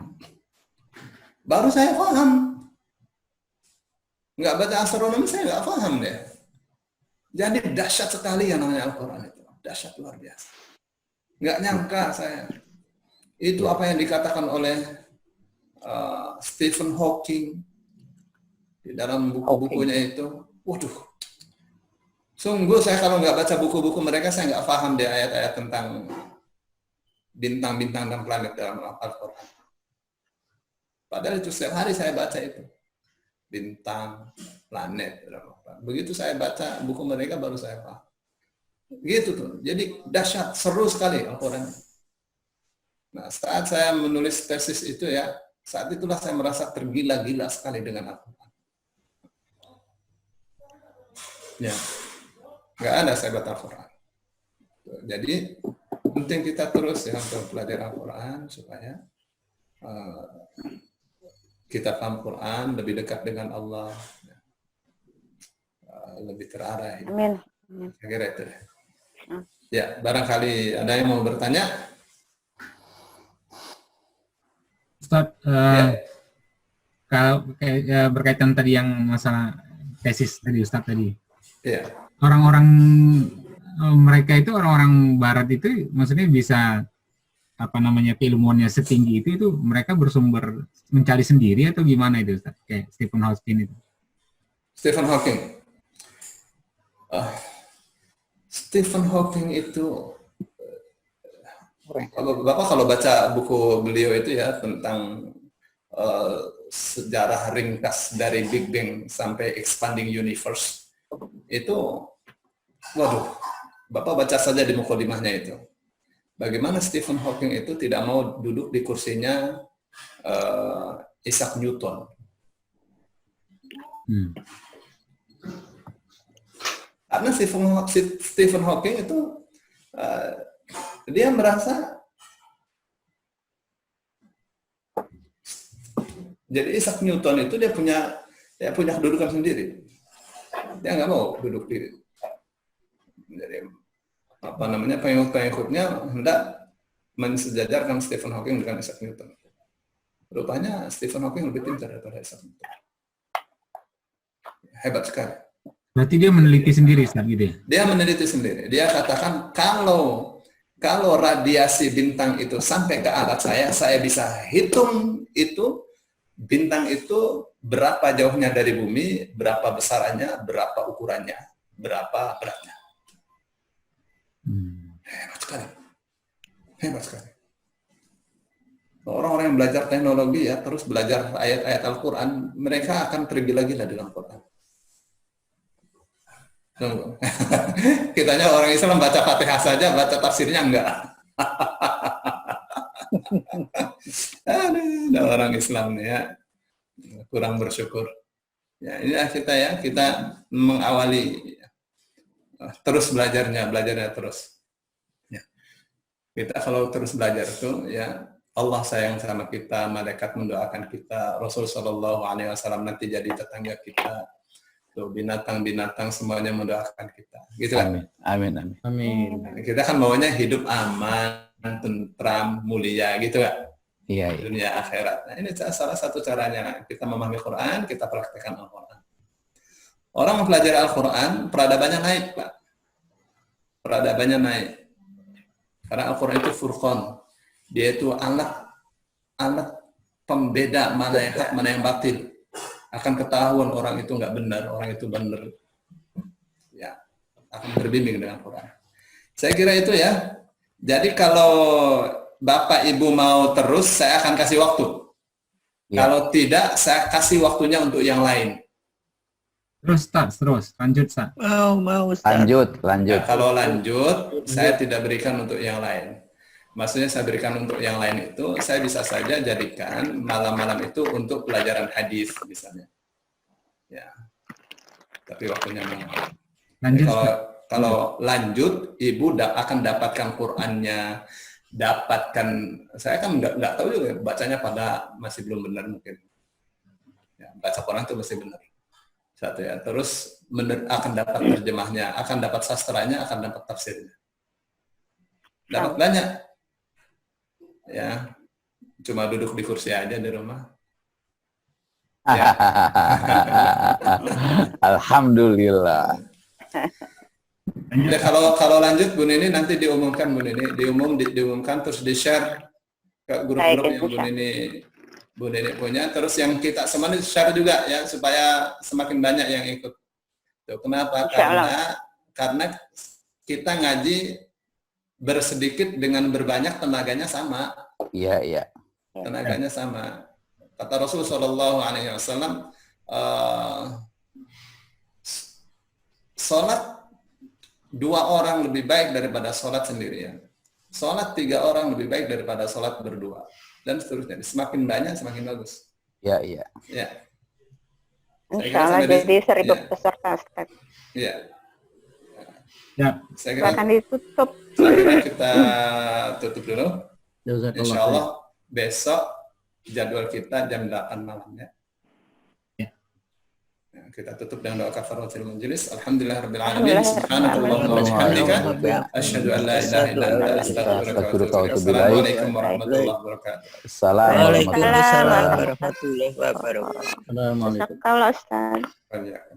Speaker 1: Baru saya paham. Nggak baca astronomi saya nggak paham deh. Jadi dahsyat sekali yang namanya Al-Quran itu. Dahsyat luar biasa. Nggak nyangka saya. Itu apa yang dikatakan oleh Stephen Hawking di dalam buku-bukunya itu. Waduh. Sungguh saya kalau nggak baca buku-buku mereka, saya nggak paham deh ayat-ayat tentang bintang-bintang dan planet dalam Al-Quran. Padahal itu setiap hari saya baca itu. Bintang, planet. Begitu saya baca buku mereka baru saya paham. Gitu tuh. Jadi dahsyat, seru sekali Al-Quran. Nah, saat saya menulis tesis itu ya, saat itulah saya merasa tergila-gila sekali dengan Al-Quran. Ya, nggak ada saya baca Al-Quran. Jadi penting kita terus ya untuk belajar Al-Quran supaya kita paham Quran, lebih dekat dengan Allah, lebih terarah.
Speaker 6: Amin.
Speaker 1: Saya kira itu. Ya, barangkali ada yang mau bertanya?
Speaker 2: Ustaz, kalau berkaitan tadi yang masalah tesis tadi Ustaz tadi,
Speaker 1: Iya.
Speaker 2: orang-orang mereka itu orang-orang Barat itu maksudnya bisa apa namanya keilmuannya setinggi itu mereka bersumber mencari sendiri atau gimana itu Ustaz? Kayak Stephen Hawking itu.
Speaker 1: Stephen Hawking. Stephen Hawking itu Bapak kalau baca buku beliau itu ya tentang sejarah ringkas dari Big Bang sampai expanding universe itu, waduh, Bapak baca saja di mukadimahnya itu. Bagaimana Stephen Hawking itu tidak mau duduk di kursinya Isaac Newton. Karena Stephen Hawking itu dia merasa jadi Isaac Newton itu dia punya kedudukan sendiri. Dia nggak mau duduk di jadi apa namanya pengikut-pengikutnya hendak mensejajarkan Stephen Hawking dengan Isaac Newton. Rupanya Stephen Hawking lebih pintar daripada Isaac Newton. Hebat sekali.
Speaker 2: Berarti dia meneliti sendiri Ustaz gitu ya?
Speaker 1: Dia meneliti sendiri. Dia katakan kalau radiasi bintang itu sampai ke alat saya bisa hitung itu bintang itu berapa jauhnya dari bumi, berapa besarannya, berapa ukurannya, berapa beratnya. Hebat sekali. Hebat sekali. Orang-orang yang belajar teknologi ya, terus belajar ayat-ayat Al-Quran, mereka akan tergila-gila dengan Quran. Kitanya orang Islam baca Fatihah saja, baca tafsirnya enggak. Ada orang Islam ya, kurang bersyukur. Ya, ini kita mengawali terus belajarnya terus. Ya. Kita kalau terus belajar itu ya Allah sayang sama kita, malaikat mendoakan kita, Rasul Shallallahu Alaihi Wasallam nanti jadi tetangga kita, tuh binatang-binatang semuanya mendoakan kita, gitu kan?
Speaker 8: Amin.
Speaker 1: Kita kan maunya hidup aman, tentram, mulia, gitu kan?
Speaker 8: Iya.
Speaker 1: Dunia akhirat. Nah, ini salah satu caranya kita memahami Quran, kita praktekkan Al-Quran. Orang mempelajari Al-Quran, peradabannya naik, Pak. Peradabannya naik. Karena Al-Quran itu furqan. Dia itu alat pembeda mana yang hak, mana yang batil. Akan ketahuan orang itu nggak benar, orang itu benar. Ya, akan terbimbing dengan Quran. Saya kira itu ya. Jadi kalau Bapak Ibu mau terus, saya akan kasih waktu.
Speaker 8: Ya.
Speaker 1: Kalau tidak, saya kasih waktunya untuk yang lain.
Speaker 2: Terus Ustaz, terus lanjut Ustaz.
Speaker 5: Mau Ustaz.
Speaker 8: Lanjut.
Speaker 1: Ya, kalau lanjut, saya tidak berikan untuk yang lain. Maksudnya saya berikan untuk yang lain itu, saya bisa saja jadikan malam-malam itu untuk pelajaran hadis misalnya. Ya, tapi waktunya mau.
Speaker 2: Lanjut
Speaker 1: Kalau
Speaker 2: Ustaz.
Speaker 1: kalau lanjut, ibu akan dapatkan Qur'annya, dapatkan. Saya kan nggak tahu juga bacanya pada masih belum benar mungkin. Ya, baca Quran itu masih benar. Satu ya. Terus akan dapat terjemahnya, akan dapat sastranya, akan dapat tafsirnya. Dapat banyak. Ya, cuma duduk di kursi aja di rumah. Ya.
Speaker 8: Alhamdulillah.
Speaker 1: Ya, kalau lanjut Bu Nini nanti diumumkan Bu Nini, diumumkan terus di-share ke grup-grup yang Bu Nini punya, terus yang kita semua di-share juga ya supaya semakin banyak yang ikut. Tuh, kenapa? Karena kita ngaji bersedikit dengan berbanyak, tenaganya sama.
Speaker 8: Iya.
Speaker 1: Tenaganya sama. Kata Rasul Shallallahu Alaihi Wasallam, sholat 2 orang lebih baik daripada sholat sendirian. Sholat 3 orang lebih baik daripada sholat berdua. Dan seterusnya. Semakin banyak, semakin bagus.
Speaker 8: Iya.
Speaker 1: Ya.
Speaker 6: Insya Allah jadi 1000 peserta Ustaz.
Speaker 1: Ya.
Speaker 2: Ya.
Speaker 1: Saya kira
Speaker 6: Akan ditutup.
Speaker 1: kita tutup dulu. Insya Allah besok jadwal kita jam 8 malam ya. Kita tutup dengan doa kafaratul majelis. Alhamdulillahirabbil alamin. Subhanakallahumma wa bihamdika asyhadu an la ilaha illa anta astaghfiruka wa atubu ilaik. Assalamualaikum warahmatullahi wabarakatuh.
Speaker 8: Assalamualaikum.
Speaker 5: Waalaikumsalam warahmatullahi wabarakatuh.
Speaker 6: Kalau Ustaz.
Speaker 1: Banyak.